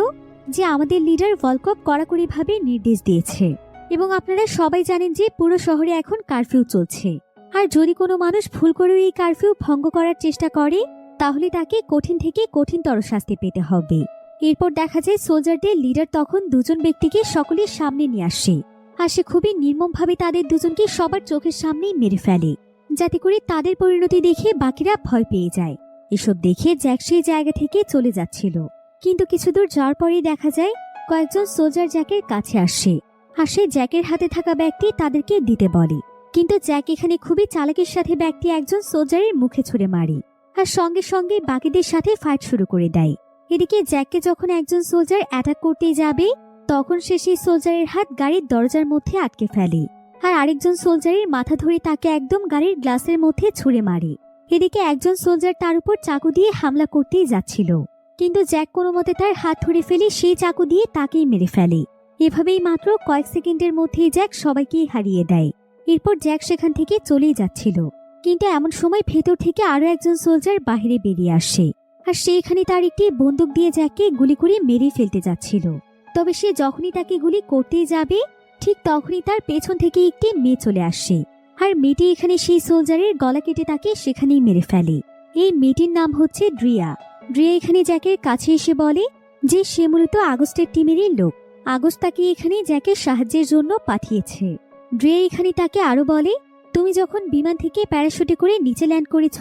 যে আমাদের লিডার ওয়ার্ল্ড কাপ কড়াকড়িভাবে নির্দেশ দিয়েছে, এবং আপনারা সবাই জানেন যে পুরো শহরে এখন কারফিউ চলছে, আর যদি কোনো মানুষ ভুল করেও এই কারফিউ ভঙ্গ করার চেষ্টা করে তাহলে তাকে কঠিন থেকে কঠিনতর শাস্তি পেতে হবে। এরপর দেখা যায় সোলজারদের লিডার তখন দুজন ব্যক্তিকে সকলের সামনে নিয়ে আসে, আর সে খুবই নির্মমভাবে তাদের দুজনকে সবার চোখের সামনেই মেরে ফেলে, যাতে করে তাদের পরিণতি দেখে বাকিরা ভয় পেয়ে যায়। এসব দেখে জ্যাক সেই জায়গা থেকে চলে যাচ্ছিল, কিন্তু কিছু দূর যাওয়ার পরেই দেখা যায় কয়েকজন সোলজার জ্যাকের কাছে আসে, আর সে জ্যাকের হাতে থাকা ব্যাগটি তাদেরকে দিতে বলে। কিন্তু জ্যাক এখানে খুবই চালাকির সাথে ব্যাগটি একজন সোলজারের মুখে ছুঁড়ে মারে, আর সঙ্গে সঙ্গে বাকিদের সাথে ফাইট শুরু করে দেয়। এদিকে জ্যাককে যখন একজন সোলজার অ্যাটাক করতে যাবে তখন সে সেই সোলজারের হাত গাড়ির দরজার মধ্যে আটকে ফেলে, আর আরেকজন সোলজারের মাথা ধরে তাকে একদম গাড়ির গ্লাসের মধ্যে ছুঁড়ে মারে। এদিকে একজন সোলজার তার উপর চাকু দিয়ে হামলা করতেই যাচ্ছিল, কিন্তু জ্যাক কোনো মতে তার হাত ধরে ফেলে সেই চাকু দিয়ে তাকেই মেরে ফেলে। এভাবেই মাত্র কয়েক সেকেন্ডের মধ্যেই জ্যাক সবাইকেই হারিয়ে দেয়। এরপর জ্যাক সেখান থেকে চলেই যাচ্ছিল, কিন্তু এমন সময় ভেতর থেকে আরো একজন সোলজার বাহিরে বেরিয়ে আসে, আর সে এখানে তার একটি বন্দুক দিয়ে জ্যাককে গুলি করে মেরে ফেলতে যাচ্ছিল। তবে সে যখনই তাকে গুলি করতেই যাবে ঠিক তখনই তার পেছন থেকে একটি মেয়ে চলে আসে, আর মেয়েটি এখানে সেই সোলজারের গলা কেটে তাকে সেখানেই মেরে ফেলে। এই মেয়েটির নাম হচ্ছে ড্রিয়া। ড্রিয়া এখানে জ্যাকের কাছে এসে বলে যে সে মূলত আগস্টের টিমেরই লোক। আগস্ট তাকে এখানে জ্যাকের সাহায্যের জন্য পাঠিয়েছে। ড্রিয়া এখানে তাকে আরো বলে, তুমি যখন বিমান থেকে প্যারাশুটে করে নিচে ল্যান্ড করেছ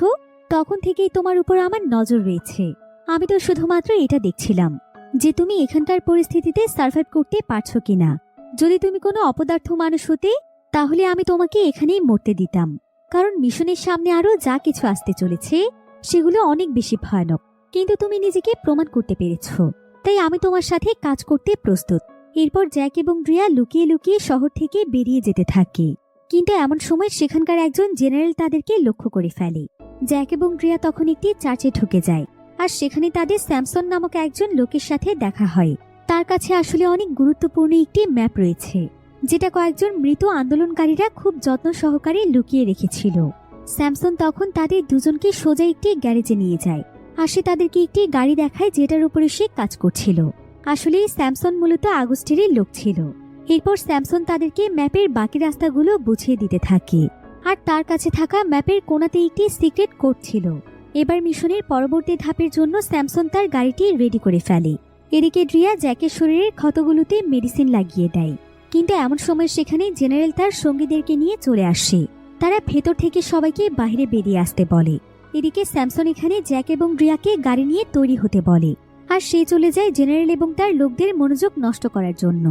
তখন থেকেই তোমার উপর আমার নজর রয়েছে। আমি তো শুধুমাত্র এটা দেখছিলাম যে তুমি এখানকার পরিস্থিতিতে সার্ভাইভ করতে পারছো কিনা। যদি তুমি কোনো অপদার্থ মানুষ হতে তাহলে আমি তোমাকে এখানেই মরতে দিতাম, কারণ মিশনের সামনে আরো যা কিছু আসতে চলেছে সেগুলো অনেক বেশি ভয়ানক। কিন্তু তুমি নিজেকে প্রমাণ করতে পেরেছ, তাই আমি তোমার সাথে কাজ করতে প্রস্তুত। এরপর জ্যাক এবং ড্রিয়া লুকিয়ে লুকিয়ে শহর থেকে বেরিয়ে যেতে থাকে, কিন্তু এমন সময় সেখানকার একজন জেনারেল তাদেরকে লক্ষ্য করে ফেলে। জ্যাক এবং ড্রিয়া তখন একটি চার্চে ঢুকে যায়, আর সেখানে তাদের স্যামসন নামক একজন লোকের সাথে দেখা হয়। তার কাছে আসলে অনেক গুরুত্বপূর্ণ একটি ম্যাপ রয়েছে, যেটা কয়েকজন মৃত আন্দোলনকারীরা খুব যত্ন সহকারে লুকিয়ে রেখেছিল। স্যামসন তখন তাদের দুজনকে সোজা একটি গ্যারেজে নিয়ে যায়, আর সে তাদেরকে একটি গাড়ি দেখায় যেটার উপরে সে কাজ করছিল। আসলে স্যামসন মূলত আগস্টেরই লোক ছিল। এরপর স্যামসন তাদেরকে ম্যাপের বাকি রাস্তাগুলো বুঝিয়ে দিতে থাকে, আর তার কাছে থাকা ম্যাপের কোণাতে একটি সিক্রেট কোড ছিল। এবার মিশনের পরবর্তী ধাপের জন্য স্যামসন তার গাড়িটি রেডি করে ফেলে। এদিকে ড্রিয়া জ্যাকের শরীরের ক্ষতগুলোতে মেডিসিন লাগিয়ে দেয়, কিন্তু এমন সময় সেখানে জেনারেল তার সঙ্গীদেরকে নিয়ে চলে আসে। তারা ভেতর থেকে সবাইকে বাইরে বেরিয়ে আসতে বলে। এদিকে স্যামসন এখানে জ্যাক এবং ড্রিয়াকে গাড়ি নিয়ে তৈরি হতে বলে, আর সে চলে যায় জেনারেল এবং তার লোকদের মনোযোগ নষ্ট করার জন্য।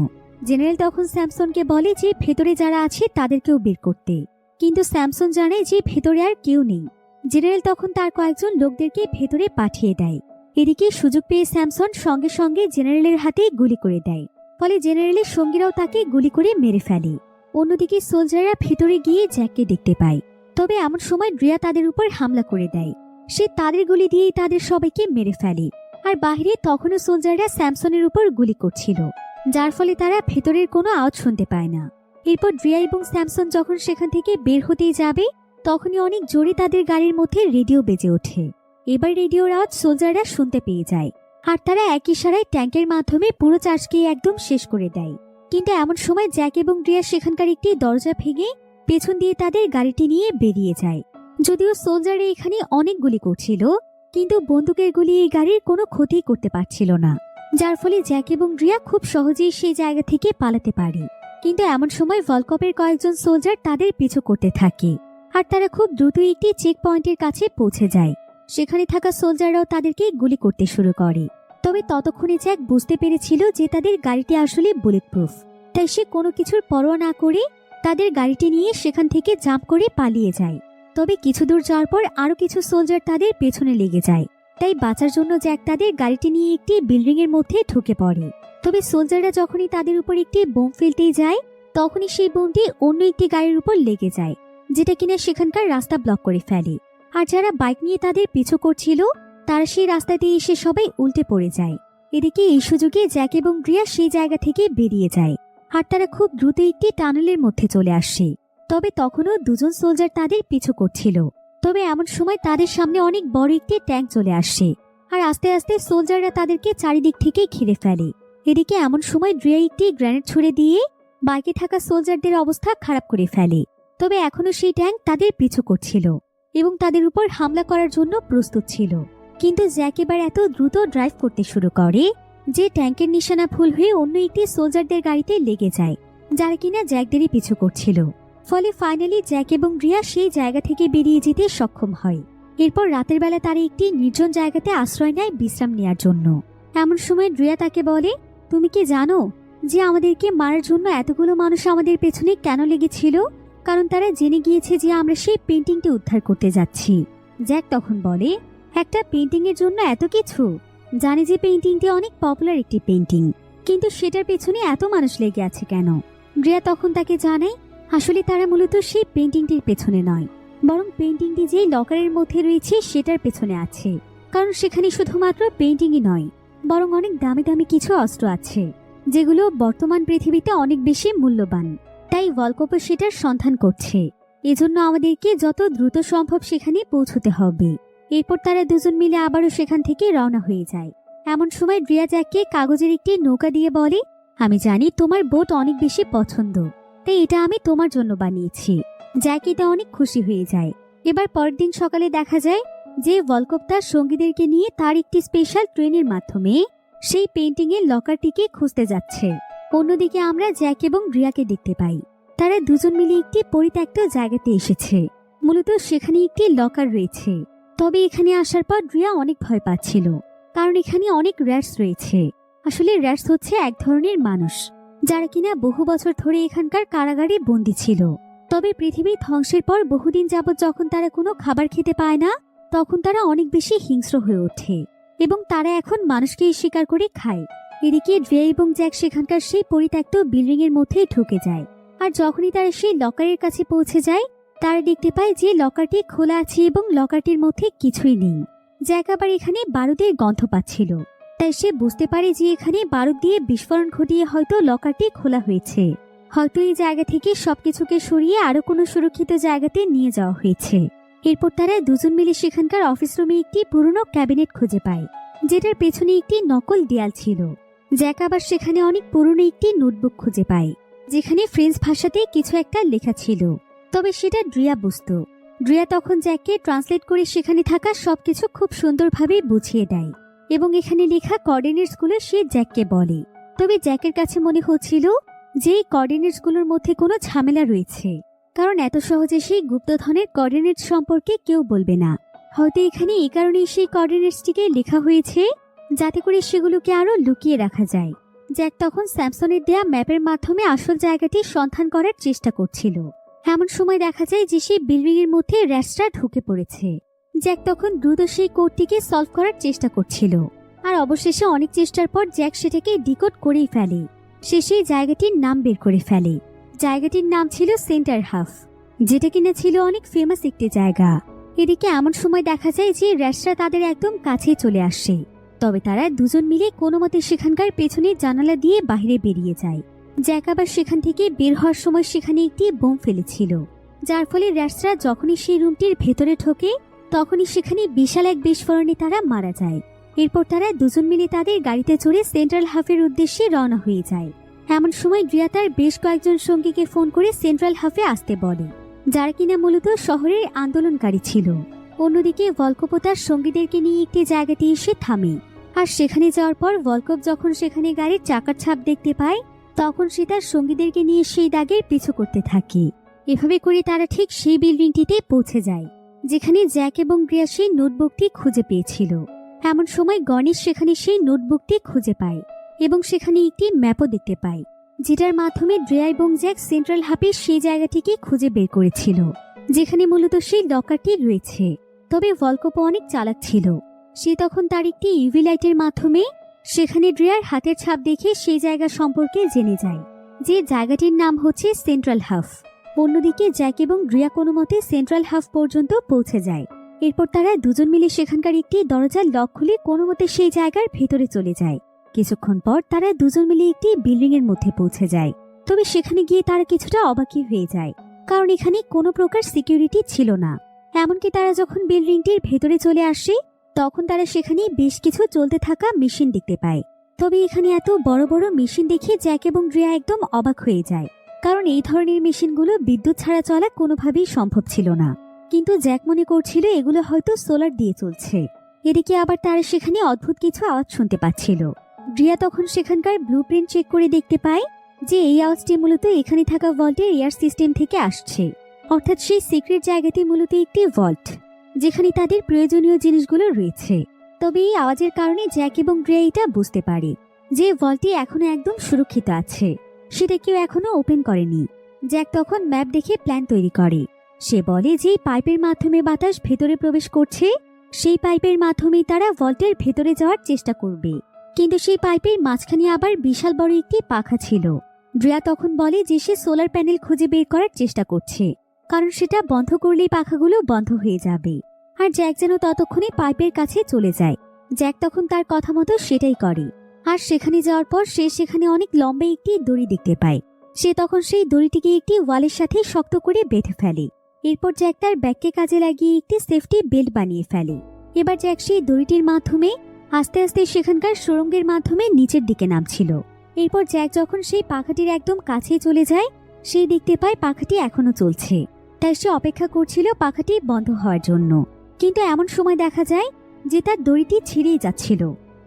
জেনারেল তখন স্যামসনকে বলে যে ভেতরে যারা আছে তাদেরকেও বের করতে, কিন্তু স্যামসন জানে যে ভেতরে আর কেউ নেই। জেনারেল তখন তার কয়েকজন লোকদেরকে ভেতরে পাঠিয়ে দেয়। এদিকে সুযোগ পেয়ে স্যামসন সঙ্গে সঙ্গে জেনারেলের হাতে গুলি করে দেয়, ফলে জেনারেলের সঙ্গীরাও তাকে গুলি করে মেরে ফেলে। অন্যদিকে সোলজাররা ভেতরে গিয়ে জ্যাককে দেখতে পায়, তবে এমন সময় ড্রিয়া তাদের উপর হামলা করে দেয়। সে তাদের গুলি দিয়েই তাদের সবাইকে মেরে ফেলে, আর বাহিরে তখনও সোলজাররা স্যামসনের উপর গুলি করছিল, যার ফলে তারা ভেতরের কোনো আওয়াজ শুনতে পায় না। এরপর ড্রিয়া এবং স্যামসন যখন সেখান থেকে বের হতেই যাবে তখনই অনেক জোরে তাদের গাড়ির মধ্যে রেডিও বেজে ওঠে। এবার রেডিওর আওয়াজ সোলজাররা শুনতে পেয়ে যায়, আর তারা এক ইশারায় ট্যাঙ্কের মাধ্যমে পুরো চার্জকে একদম শেষ করে দেয়। কিন্তু এমন সময় জ্যাক এবং ড্রিয়া সেখানকার একটি দরজা ভেঙে পেছন দিয়ে তাদের গাড়িটি নিয়ে বেরিয়ে যায়। যদিও সোলজাররা এখানে অনেক গুলি করছিল, কিন্তু বন্দুকের গুলি এই গাড়ির কোনো ক্ষতি করতে পারছিল না, যার ফলে জ্যাক এবং রিয়া খুব সহজেই সেই জায়গা থেকে পালাতে পারে। কিন্তু এমন সময় ভলকপের কয়েকজন সোলজার তাদের পিছু করতে থাকে, আর তারা খুব দ্রুত একটি চেক পয়েন্টের কাছে পৌঁছে যায়। সেখানে থাকা সোলজাররাও তাদেরকে গুলি করতে শুরু করে। তবে ততক্ষণে জ্যাক বুঝতে পেরেছিল যে তাদের গাড়িটি আসলে বুলেট প্রুফ, তাই সে কোনো কিছুর পরোয়া না করে তাদের গাড়িটি নিয়ে সেখান থেকে জাম্প করে পালিয়ে যায়। তবে কিছু দূর যাওয়ার পর আরো কিছু সোলজার তাদের পেছনে লেগে যায়, তাই বাঁচার জন্য জ্যাক তাদের গাড়িটি নিয়ে একটি বিল্ডিং এর মধ্যে ঢুকে পড়ে। তবে সোলজাররা যখনই তাদের উপর একটি বোম ফেলতেই যায়, তখনই সেই বোমটি অন্য একটি গাড়ির উপর লেগে যায়, যেটা কিনা সেখানকার রাস্তা ব্লক করে ফেলে। আর যারা বাইক নিয়ে তাদের পিছু করছিল, তারা সেই রাস্তা দিয়ে এসে সবাই উল্টে পড়ে যায়। এদিকে এই সুযোগে জ্যাক এবং রিয়া সেই জায়গা থেকে বেরিয়ে যায়, আর তারা খুব দ্রুত একটি টানেলের মধ্যে চলে আসে। তবে তখনও দুজন সোলজার তাদের পিছু করছিল। তবে এমন সময় তাদের সামনে অনেক বড় একটি ট্যাঙ্ক চলে আসে, আর আস্তে আস্তে সোলজাররা তাদেরকে চারিদিক থেকে ঘিরে ফেলে। এদিকে এমন সময় রিয়া একটি গ্রেনেড ছুড়ে দিয়ে বাইকে থাকা সোলজারদের অবস্থা খারাপ করে ফেলে। তবে এখনো সেই ট্যাঙ্ক তাদের পিছু করছিল এবং তাদের উপর হামলা করার জন্য প্রস্তুত ছিল। কিন্তু জ্যাক এবার এত দ্রুত ড্রাইভ করতে শুরু করে যে ট্যাঙ্কের নিশানা ভুল হয়ে অন্য একটি সোলজারদের গাড়িতে লেগে যায়, যারা কিনা জ্যাকদেরই পিছু করছিল। ফলে ফাইনালি জ্যাক এবং রিয়া সেই জায়গা থেকে বেরিয়ে যেতে সক্ষম হয়। এরপর রাতের বেলা তারা একটি নির্জন জায়গাতে আশ্রয় নেয় বিশ্রাম নেওয়ার জন্য। এমন সময় রিয়া তাকে বলে, তুমি কি জানো যে আমাদেরকে মারার জন্য এতগুলো মানুষ আমাদের পেছনে কেন লেগেছিল? কারণ তারা জেনে গিয়েছে যে আমরা সেই পেন্টিংটি উদ্ধার করতে যাচ্ছি। জ্যাক তখন বলে, একটা পেন্টিং এর জন্য এত কিছু? জানি যে পেন্টিংটি অনেক পপুলার একটি পেন্টিং, কিন্তু সেটার পেছনে এত মানুষ লেগে আছে কেন? রিয়া তখন তাকে জানায়, আসলে তারা মূলত সেই পেন্টিংটির পেছনে নয়, বরং পেন্টিংটি যে লকারের মধ্যে রয়েছে সেটার পেছনে আছে। কারণ সেখানে শুধুমাত্র পেন্টিংই নয়, বরং অনেক দামি দামি কিছু অস্ত্র আছে, যেগুলো বর্তমান পৃথিবীতে অনেক বেশি মূল্যবান। তাই ভলকপও সেটার সন্ধান করছে। এজন্য আমাদেরকে যত দ্রুত সম্ভব সেখানে পৌঁছতে হবে। এরপর তারা দুজন মিলে আবারও সেখান থেকে রওনা হয়ে যায়। এমন সময় রিয়া জ্যাককে কাগজের একটি নৌকা দিয়ে বলে, আমি জানি তোমার বোট অনেক বেশি পছন্দ, তাই এটা আমি তোমার জন্য বানিয়েছি। জ্যাক এটা অনেক খুশি হয়ে যায়। এবার পরের দিন সকালে দেখা যায় যে ভলকপ তার সঙ্গীদেরকে নিয়ে তার একটি স্পেশাল ট্রেনের মাধ্যমে সেই পেন্টিং এর লকারটিকে খুঁজতে যাচ্ছে। অন্যদিকে আমরা জ্যাক এবং রিয়াকে দেখতে পাই, তারা দুজন মিলে একটি পরিত্যক্ত জায়গাতে এসেছে। মূলত সেখানে একটি লকার রয়েছে। তবে এখানে আসার পর রিয়া অনেক ভয় পাচ্ছিল, কারণ এখানে অনেক র্যাটস রয়েছে। আসলে র্যাটস হচ্ছে এক ধরনের মানুষ, যারা কিনা বহু বছর ধরে এখানকার কারাগারে বন্দী ছিল। তবে পৃথিবী ধ্বংসের পর বহুদিন যাবৎ যখন তারা কোনো খাবার খেতে পায় না, তখন তারা অনেক বেশি হিংস্র হয়ে ওঠে এবং তারা এখন মানুষকেই শিকার করে খায়। এদিকে রিয়া এবং জ্যাক সেখানকার সেই পরিত্যক্ত বিল্ডিং এর মধ্যে ঢুকে যায়। আর যখনই তারা সেই লকারের কাছে পৌঁছে যায়, তারা দেখতে পায় যে লকারটি খোলা আছে এবং লকারটির মধ্যে কিছুই নেই। জ্যাক আবার এখানে বারুদের গন্ধ পাচ্ছিল, তাই সে বুঝতে পারে যে এখানে বারুদ দিয়ে বিস্ফোরণ ঘটিয়ে হয়তো লকারটি খোলা হয়েছে। হয়তো এই জায়গা থেকে সবকিছুকে সরিয়ে আরো কোনো সুরক্ষিত জায়গাতে নিয়ে যাওয়া হয়েছে। এরপর তারা দুজন মিলে সেখানকার অফিস রুমে একটি পুরনো ক্যাবিনেট খুঁজে পায়, যেটার পেছনে একটি নকল দেয়াল ছিল। জ্যাক আবার সেখানে অনেক পুরনো একটি নোটবুক খুঁজে পায়, যেখানে ফ্রেঞ্চ ভাষাতে কিছু একটা লেখা ছিল। তবে সেটা রিয়া বুঝত। রিয়া তখন জ্যাককে ট্রান্সলেট করে সেখানে থাকা সবকিছু খুব সুন্দরভাবে বুঝিয়ে দেয় এবং এখানে লেখা কোঅর্ডিনেটসগুলো সে জ্যাককে বলে। তবে জ্যাকের কাছে মনে হচ্ছিল যে এই কোঅর্ডিনেটসগুলোর মধ্যে কোনো ঝামেলা রয়েছে, কারণ এত সহজে সেই গুপ্তধনের কোঅর্ডিনেটস সম্পর্কে কেউ বলবে না। হয়তো এখানে এই কারণেই সেই কোঅর্ডিনেটসটিকে লেখা হয়েছে যাতে করে সেগুলোকে আরো লুকিয়ে রাখা যায়। জ্যাক তখন স্যামসনের দেয়া ম্যাপের মাধ্যমে আসল জায়গাটি সন্ধান করার চেষ্টা করছিল। এমন সময় দেখা যায় যে সেই বিল্ডিং এর মধ্যে র্যাটসরা ঢুকে পড়েছে। জ্যাক তখন দ্রুত সেই কোডটিকে সলভ করার চেষ্টা করছিল, আর অবশেষে অনেক চেষ্টার পর জ্যাক সেটাকে ডিকোড করেই ফেলে। সে সেই জায়গাটির নাম বের করে ফেলে। জায়গাটির নাম ছিল সেন্টার হাফ, যেটা কিনা ছিল অনেক ফেমাস একটি জায়গা। এদিকে এমন সময় দেখা যায় যে র্যাটসরা তাদের একদম কাছেই চলে আসে। তবে তারা দুজন মিলে কোনো মতে সেখানকার পেছনের জানালা দিয়ে বাইরে বেরিয়ে যায়। জ্যাক আবার সেখান থেকে বের হওয়ার সময় সেখানে একটি বোম ফেলেছিল, যার ফলে র্যাটসরা যখনই সেই রুমটির ভেতরে ঢোকে তখনই সেখানে বিশাল এক বিস্ফোরণে তারা মারা যায়। এরপর তারা দুজন মিলে তাদের গাড়িতে চড়ে সেন্ট্রাল হাফের উদ্দেশ্যে রওনা হয়ে যায়। এমন সময় রিয়া তার বেশ কয়েকজন সঙ্গীকে ফোন করে সেন্ট্রাল হাফে আসতে বলে, যারা কিনা মূলত শহরের আন্দোলনকারী ছিল। অন্যদিকে ভলকোপও তার সঙ্গীদেরকে নিয়ে একটি জায়গাতে এসে থামে। আর সেখানে যাওয়ার পর ভলকোপ যখন সেখানে গাড়ির চাকার ছাপ দেখতে পায়, তখন সে তার সঙ্গীদেরকে নিয়ে সেই দাগের পিছু করতে থাকে। এভাবে করে তারা ঠিক সেই বিল্ডিংটিতে পৌঁছে যায় যেখানে জ্যাক এবং ড্রিয়া সেই নোটবুকটি খুঁজে পেয়েছিল। এমন সময় গণেশ সেখানে সেই নোটবুকটি খুঁজে পায় এবং সেখানে একটি ম্যাপও দেখতে পায়, যেটার মাধ্যমে ড্রিয়া এবং জ্যাক সেন্ট্রাল হাবের সেই জায়গাটিকে খুঁজে বের করেছিল যেখানে মূলত সেই লকারটি রয়েছে। তবে ভলকোপ অনেক চালাক ছিল। সে তখন তার একটি ইউভি লাইটের মাধ্যমে সেখানে ড্রিয়ার হাতের ছাপ দেখে সেই জায়গা সম্পর্কে জেনে যায়, যে জায়গাটির নাম হচ্ছে সেন্ট্রাল হাফ। অন্যদিকে জ্যাক এবং ড্রিয়া কোনো মতে সেন্ট্রাল হাফ পর্যন্ত পৌঁছে যায়। এরপর তারা দুজন মিলে সেখানকার একটি দরজার লক খুলে কোনো মতে সেই জায়গার ভেতরে চলে যায়। কিছুক্ষণ পর তারা দুজন মিলে একটি বিল্ডিং এর মধ্যে পৌঁছে যায়। তবে সেখানে গিয়ে তারা কিছুটা অবাকই হয়ে যায়, কারণ এখানে কোনো প্রকার সিকিউরিটি ছিল না। এমনকি তারা যখন বিল্ডিংটির ভেতরে চলে আসে, তখন তারা সেখানে বেশ কিছু চলতে থাকা মেশিন দেখতে পায়। তবে এখানে এত বড় বড় মেশিন দেখে জ্যাক এবং ড্রিয়া একদম অবাক হয়ে যায়, কারণ এই ধরনের মেশিনগুলো বিদ্যুৎ ছাড়া চলা কোনোভাবেই সম্ভব ছিল না। কিন্তু জ্যাক মনে করছিল এগুলো হয়তো সোলার দিয়ে চলছে। এদিকে আবার তারা সেখানে অদ্ভুত কিছু আওয়াজ শুনতে পাচ্ছিল। ড্রিয়া তখন সেখানকার ব্লুপ্রিন্ট চেক করে দেখতে পায় যে এই আওয়াজটি মূলত এখানে থাকা ভল্টের এয়ার সিস্টেম থেকে আসছে। অর্থাৎ সেই সিক্রেট জায়গাটি মূলত একটি ভল্ট, যেখানে তাদের প্রয়োজনীয় জিনিসগুলো রয়েছে। তবে এই আওয়াজের কারণে জ্যাক এবং ড্রিয়া এটা বুঝতে পারে যে ভল্টটি এখনো একদম সুরক্ষিত আছে, সেটা কেউ এখনো ওপেন করেনি। জ্যাক তখন ম্যাপ দেখে প্ল্যান তৈরি করে। সে বলে যে পাইপের মাধ্যমে বাতাস ভেতরে প্রবেশ করছে, সেই পাইপের মাধ্যমেই তারা ভল্টের ভেতরে যাওয়ার চেষ্টা করবে। কিন্তু সেই পাইপের মাঝখানে আবার বিশাল বড় একটি পাখা ছিল। ড্রিয়া তখন বলে যে সে সোলার প্যানেল খুঁজে বের করার চেষ্টা করছে, কারণ সেটা বন্ধ করলেই পাখাগুলো বন্ধ হয়ে যাবে। আর জ্যাক যেন ততক্ষণে পাইপের কাছে চলে যায়। জ্যাক তখন তার কথা মতো সেটাই করে। আর সেখানে যাওয়ার পর সে সেখানে অনেক লম্বা একটি দড়ি দেখতে পায়। সে তখন সেই দড়িটিকে একটি ওয়ালের সাথে শক্ত করে বেঁধে ফেলে। এরপর জ্যাক তার ব্যাগকে কাজে লাগিয়ে একটি সেফটি বেল্ট বানিয়ে ফেলে। এবার জ্যাক সেই দড়িটির মাধ্যমে আস্তে আস্তে সেখানকার সুড়ঙ্গের মাধ্যমে নিচের দিকে নামছিল। এরপর জ্যাক যখন সেই পাখাটির একদম কাছে চলে যায়, সে দেখতে পায় পাখাটি এখনো চলছে। তাই সে অপেক্ষা করছিল পাখাটি বন্ধ হওয়ার জন্য। কিন্তু এমন সময় দেখা যায় যে তার দড়িটি ছিঁড়েই যাচ্ছিল।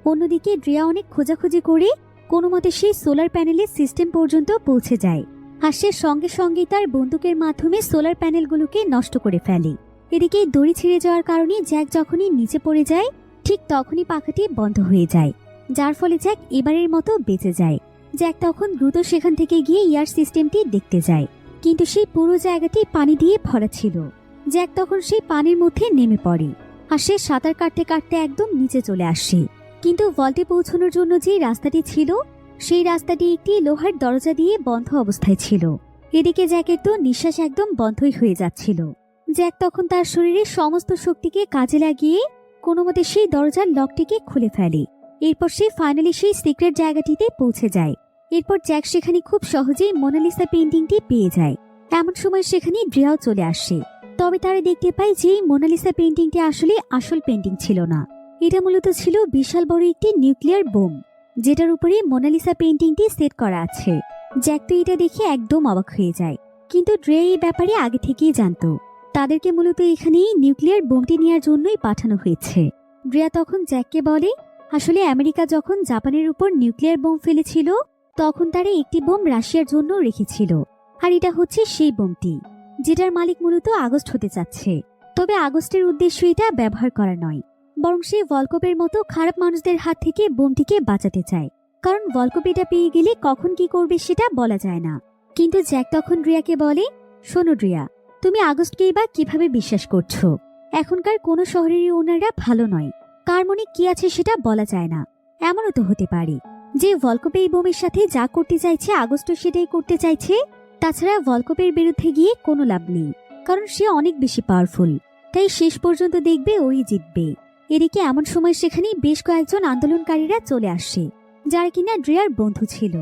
অন্যদিকে ড্রিয়া অনেক খোঁজাখুঁজি করে কোনো মতে সেই সোলার প্যানেলের সিস্টেম পর্যন্ত পৌঁছে যায়। আর সে সঙ্গে সঙ্গে তার বন্দুকের মাধ্যমে সোলার প্যানেলগুলোকে নষ্ট করে ফেলে। এদিকে দড়ি ছিঁড়ে যাওয়ার কারণে জ্যাক যখনই নিচে পড়ে যায়, ঠিক তখনই পাখাটি বন্ধ হয়ে যায়, যার ফলে জ্যাক এবারের মতো বেঁচে যায়। জ্যাক তখন দ্রুত সেখান থেকে গিয়ে এয়ার সিস্টেমটি দেখতে যায়, কিন্তু সেই পুরো জায়গাটি পানি দিয়ে ভরা ছিল। জ্যাক তখন সেই পানির মধ্যে নেমে পড়ে আর সে সাঁতার কাটতে কাটতে একদম নিচে চলে আসে। কিন্তু ভল্টে পৌঁছানোর জন্য যে রাস্তাটি ছিল, সেই রাস্তাটি একটি লোহার দরজা দিয়ে বন্ধ অবস্থায় ছিল। এদিকে জ্যাকের তো নিঃশ্বাস একদম বন্ধই হয়ে যাচ্ছিল। জ্যাক তখন তার শরীরের সমস্ত শক্তিকে কাজে লাগিয়ে কোনো মতে সেই দরজার লকটিকে খুলে ফেলে। এরপর সে ফাইনালি সেই সিক্রেট জায়গাটিতে পৌঁছে যায়। এরপর জ্যাক সেখানে খুব সহজেই মোনালিসা পেইন্টিংটি পেয়ে যায়। এমন সময় সেখানে ড্রিয়াও চলে আসে। তবে তারা দেখতে পায় যে মোনালিসা পেইন্টিংটি আসলে আসল পেইন্টিং ছিল না। এটা মূলত ছিল বিশাল বড় একটি নিউক্লিয়ার বোম, যেটার উপরে মোনালিসা পেইন্টিংটি সেট করা আছে। জ্যাক তো এটা দেখে একদম অবাক হয়ে যায়, কিন্তু ড্রিয়া এই ব্যাপারে আগে থেকেই জানতো। তাদেরকে মূলত এখানে নিউক্লিয়ার বোমটি নেওয়ার জন্যই পাঠানো হয়েছে। ড্রিয়া তখন জ্যাককে বলে আসলে আমেরিকা যখন জাপানের উপর নিউক্লিয়ার বোম ফেলেছিল, তখন তারা একটি বোম রাশিয়ার জন্য রেখেছিল। আর এটা হচ্ছে সেই বোমটি, যেটার মালিক মূলত আগস্ট হতে চাচ্ছে। তবে আগস্টের উদ্দেশ্য এটা ব্যবহার করা নয়, বরং সে ভলকোপের মতো খারাপ মানুষদের হাত থেকে বোমটিকে বাঁচাতে চায়। কারণ ভলকোপ এটা পেয়ে গেলে কখন কি করবে সেটা বলা যায় না। কিন্তু জ্যাক তখন ড্রিয়াকে বলে, শোনো ড্রিয়া, তুমি আগস্টকেই বা কিভাবে বিশ্বাস করছো? এখনকার কোনো শহরেরই ওনারা ভালো নয়। কার মনে কি আছে সেটা বলা যায় না। এমনও তো হতে পারে যে ভলকোপে এই বোমের সাথে যা করতে চাইছে আগস্ট সেটাই করতে চাইছে। তাছাড়া ভলকোপের বিরুদ্ধে গিয়ে কোনো লাভ নেই, কারণ সে অনেক বেশি পাওয়ারফুল। তাই শেষ পর্যন্ত দেখবে ওই জিতবে। এদিকে এমন সময় সেখানে বেশ কয়েকজন আন্দোলনকারীরা চলে আসে, যারা কিনা ড্রিয়ার বন্ধু ছিল।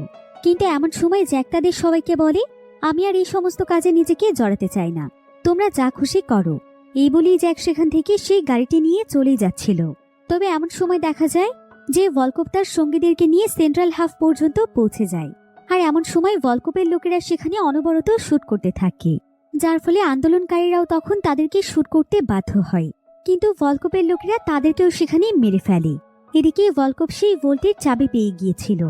কিন্তু এমন সময় জ্যাক তাদের সবাইকে বলে, আমি আর এই সমস্ত কাজে নিজেকে জড়াতে চাই না, তোমরা যা খুশি করো। এই বলেই জ্যাক সেখান থেকে সেই গাড়িটি নিয়ে চলেই যাচ্ছিল। তবে এমন সময় দেখা যায় যে ভলকোপ তার সঙ্গীদেরকে নিয়ে সেন্ট্রাল হাফ পর্যন্ত পৌঁছে যায়। আর এমন সময় ভলকোপের লোকেরা সেখানে অনবরত শুট করতে থাকে। যার ফলে আন্দোলনকারীরাও তখন তাদেরকে শুট করতে বাধ্য হয়। কিন্তু ভলকপের লোকেরা তাদেরকেও সেখানে মেরে ফেলে। এদিকে ভলকপ সেই ভোল্টের চাবি পেয়ে গিয়েছিল,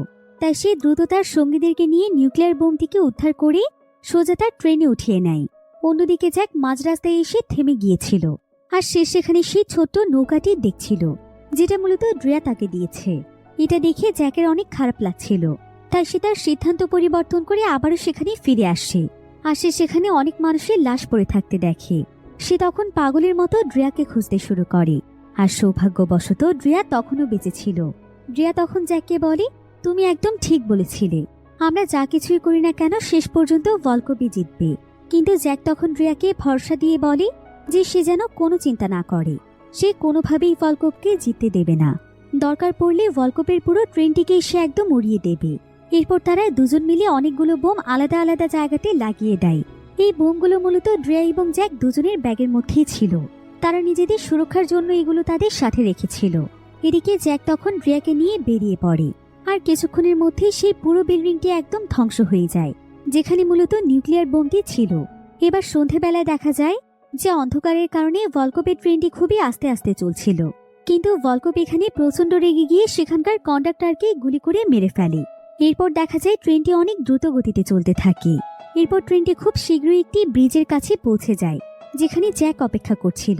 তাই সে দ্রুত তার সঙ্গীদেরকে নিয়ে নিউক্লিয়ার বোমটিকে উদ্ধার করে সোজা তার ট্রেনে উঠিয়ে নেয়। অন্যদিকে জ্যাক মাঝ রাস্তায় এসে থেমে গিয়েছিল, আর সে সেখানে সেই ছোট্ট নৌকাটি দেখছিল, যেটা মূলত ড্রেয়া তাকে দিয়েছে। এটা দেখে জ্যাকের অনেক খারাপ লাগছিল, তাই সে তার সিদ্ধান্ত পরিবর্তন করে আবারও সেখানে ফিরে আসে। আর সে সেখানে অনেক মানুষের লাশ পড়ে থাকতে দেখে। সে তখন পাগলের মতো ড্রেয়াকে খুঁজতে শুরু করে, আর সৌভাগ্যবশত ড্রেয়া তখনও বেঁচে ছিল। ড্রেয়া তখন জ্যাককে বলে, তুমি একদম ঠিক বলেছিলে, আমরা যা কিছুই করি না কেন শেষ পর্যন্ত ভলকপই জিতবে। কিন্তু জ্যাক তখন ড্রেয়াকে ভরসা দিয়ে বলে যে সে যেন কোনো চিন্তা না করে, সে কোনোভাবেই ভলকপকে জিততে দেবে না। দরকার পড়লে ভলকপের পুরো ট্রেনটিকে সে একদম উড়িয়ে দেবে। এরপর তারা দুজন মিলে অনেকগুলো বোম আলাদা আলাদা জায়গাতে লাগিয়ে দেয়। এই বোমগুলো মূলত ড্রেয়া এবং জ্যাক দুজনের ব্যাগের মধ্যেই ছিল। তারা নিজেদের সুরক্ষার জন্য এগুলো তাদের সাথে রেখেছিল। এদিকে জ্যাক তখন ড্রেয়াকে নিয়ে বেরিয়ে পড়ে, আর কিছুক্ষণের মধ্যেই সেই পুরো বিল্ডিংটি একদম ধ্বংস হয়ে যায়, যেখানে মূলত নিউক্লিয়ার বোমটি ছিল। এবার সন্ধেবেলায় দেখা যায় যে অন্ধকারের কারণে ভলকপের ট্রেনটি খুবই আস্তে আস্তে চলছিল। কিন্তু ভলকপ এখানে প্রচণ্ড রেগে গিয়ে সেখানকার কন্ডাক্টরকে গুলি করে মেরে ফেলে। এরপর দেখা যায় ট্রেনটি অনেক দ্রুত গতিতে চলতে থাকে। এরপর ট্রেনটি খুব শীঘ্রই একটি ব্রিজের কাছে পৌঁছে যায়, যেখানে জ্যাক অপেক্ষা করছিল।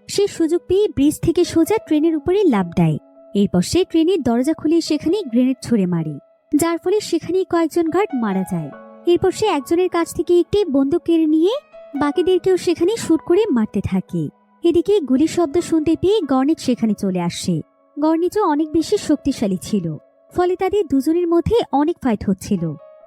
সে সুযোগ পেয়ে ব্রিজ থেকে সোজা ট্রেনের উপরে লাফ দেয়। এরপর সে ট্রেনের দরজা খুলে সেখানে গ্রেনেড ছুড়ে মারে, যার ফলে সেখানে কয়েকজন গার্ড মারা যায়। এরপর সে একজনের কাছ থেকে একটি বন্দুক কেড়ে নিয়ে বাকিদেরকেও সেখানে শুট করে মারতে থাকে। এদিকে গুলির শব্দ শুনতে পেয়ে গর্নিচ সেখানে চলে আসে। গর্নিচও অনেক বেশি শক্তিশালী ছিল, ফলে তাদের দুজনের মধ্যে অনেক ফাইট হচ্ছিল।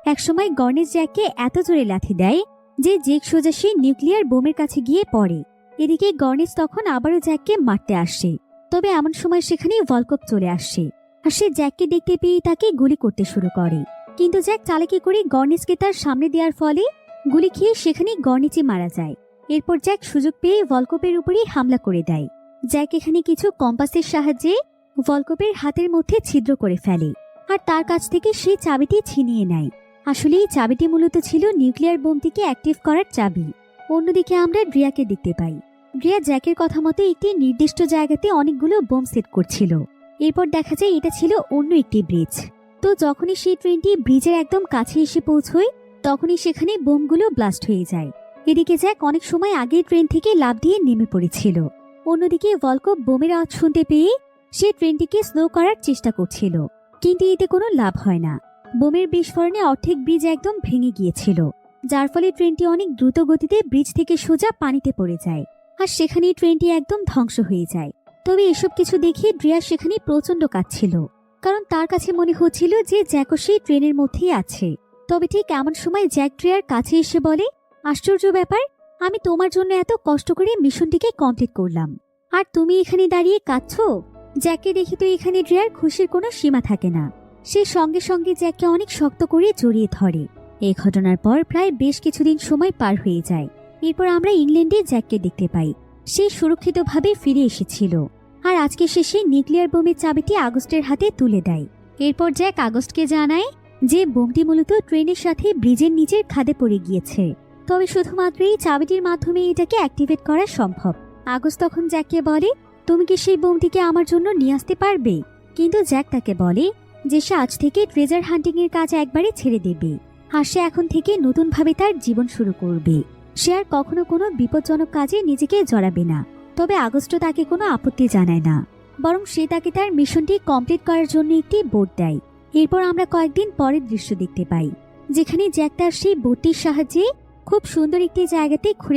একসময় গর্নিচ জ্যাককে এত জোরে লাথি দেয় যে জ্যাক সোজা সেই নিউক্লিয়ার বোমের কাছে গিয়ে পড়ে। এদিকে গর্নিচ তখন আবারও জ্যাককে মারতে আসে, তবে এমন সময় সেখানে ভলকপ চলে আসে, আর সে জ্যাককে দেখতে পেয়ে তাকে গুলি করতে শুরু করে। কিন্তু জ্যাক চালাকি করে গর্নিচকে তার সামনে দেওয়ার ফলে গুলি খেয়ে সেখানে গর্নিচই মারা যায়। এরপর জ্যাক সুযোগ পেয়ে ভলকপের উপরেই হামলা করে দেয়। জ্যাক এখানে কিছু কম্পাসের সাহায্যে ভলকপের হাতের মধ্যে ছিদ্র করে ফেলে, আর তার কাছ থেকে সেই চাবিটি ছিনিয়ে নেয়। আসলে এই চাবিটি মূলত ছিল নিউক্লিয়ার বোমটিকে অ্যাক্টিভ করার চাবি। অন্যদিকে আমরা ড্রিয়াকে দেখতে পাই। ড্রিয়া জ্যাকের কথা মতো একটি নির্দিষ্ট জায়গাতে অনেকগুলো বোম সেট করছিল। এরপর দেখা যায় এটা ছিল অন্য একটি ব্রিজ। তো যখনই সেই ট্রেনটি ব্রিজের একদম কাছে এসে পৌঁছয়, তখনই সেখানে বোমগুলো ব্লাস্ট হয়ে যায়। এদিকে জ্যাক অনেক সময় আগে ট্রেন থেকে লাফ দিয়ে নেমে পড়েছিল। অন্যদিকে ভলকপ বোমের আওয়াজ শুনতে পেয়ে সে ট্রেনটিকে স্লো করার চেষ্টা করছিল, কিন্তু এতে কোনো লাভ হয় না। বোমের বিস্ফোরণে অর্ধেক ব্রিজ একদম ভেঙে গিয়েছিল, যার ফলে ট্রেনটি অনেক দ্রুত গতিতে ব্রিজ থেকে সোজা পানিতে পড়ে যায়, আর সেখানেই ট্রেনটি একদম ধ্বংস হয়ে যায়। তবে এসব কিছু দেখে ড্রিয়া সেখানে প্রচণ্ড কাঁদছিল, কারণ তার কাছে মনে হচ্ছিল যে জ্যাকও সেই ট্রেনের মধ্যেই আছে। তবে ঠিক এমন সময় জ্যাক ড্রিয়ার কাছে এসে বলে, আশ্চর্য ব্যাপার, আমি তোমার জন্য এত কষ্ট করে মিশনটিকে কমপ্লিট করলাম, আর তুমি এখানে দাঁড়িয়ে কাঁদছো। জ্যাককে দেখে তো এখানে ড্রিয়ার খুশির কোনো সীমা থাকে না। সে সঙ্গে সঙ্গে জ্যাককে অনেক শক্ত করে জড়িয়ে ধরে। এই ঘটনার পর প্রায় বেশ কিছুদিন সময় পার হয়ে যায়। এরপর আমরা ইংল্যান্ডে জ্যাককে দেখতে পাই। সে সুরক্ষিতভাবে ফিরে এসেছিল, আর আজকে শেষে নিউক্লিয়ার বোমের চাবিটি আগস্টের হাতে তুলে দেয়। এরপর জ্যাক আগস্টকে জানায় যে বোমটি মূলত ট্রেনের সাথে ব্রিজের নিচের খাদে পড়ে গিয়েছে, তবে শুধুমাত্র এই চাবিটির মাধ্যমে এটাকে অ্যাক্টিভেট করা সম্ভব। আগস্ট তখন জ্যাককে বলে, তুমি কি সেই বোমটিকে আমার জন্য নিয়ে আসতে পারবে? কিন্তু জ্যাক তাকে বলে যে সে আজ থেকে ট্রেজার হান্টিং এর কাজ একবারে ছেড়ে দেবে, আর সে এখন থেকে নতুনভাবে তার জীবন শুরু করবে। সে আর কখনো কোনো বিপজ্জনক কাজে নিজেকে জড়াবে না। তবে আগস্ট তাকে কোনো আপত্তি জানায় না, বরং সে তাকে তার মিশনটি কমপ্লিট করার জন্য একটি বোট দেয়। এরপর আমরা কয়েকদিন পরের দৃশ্য দেখতে পাই, যেখানে জ্যাক তার সেই বোটটির সাহায্যে খুব সুন্দর একটি জায়গাতে ঘুরে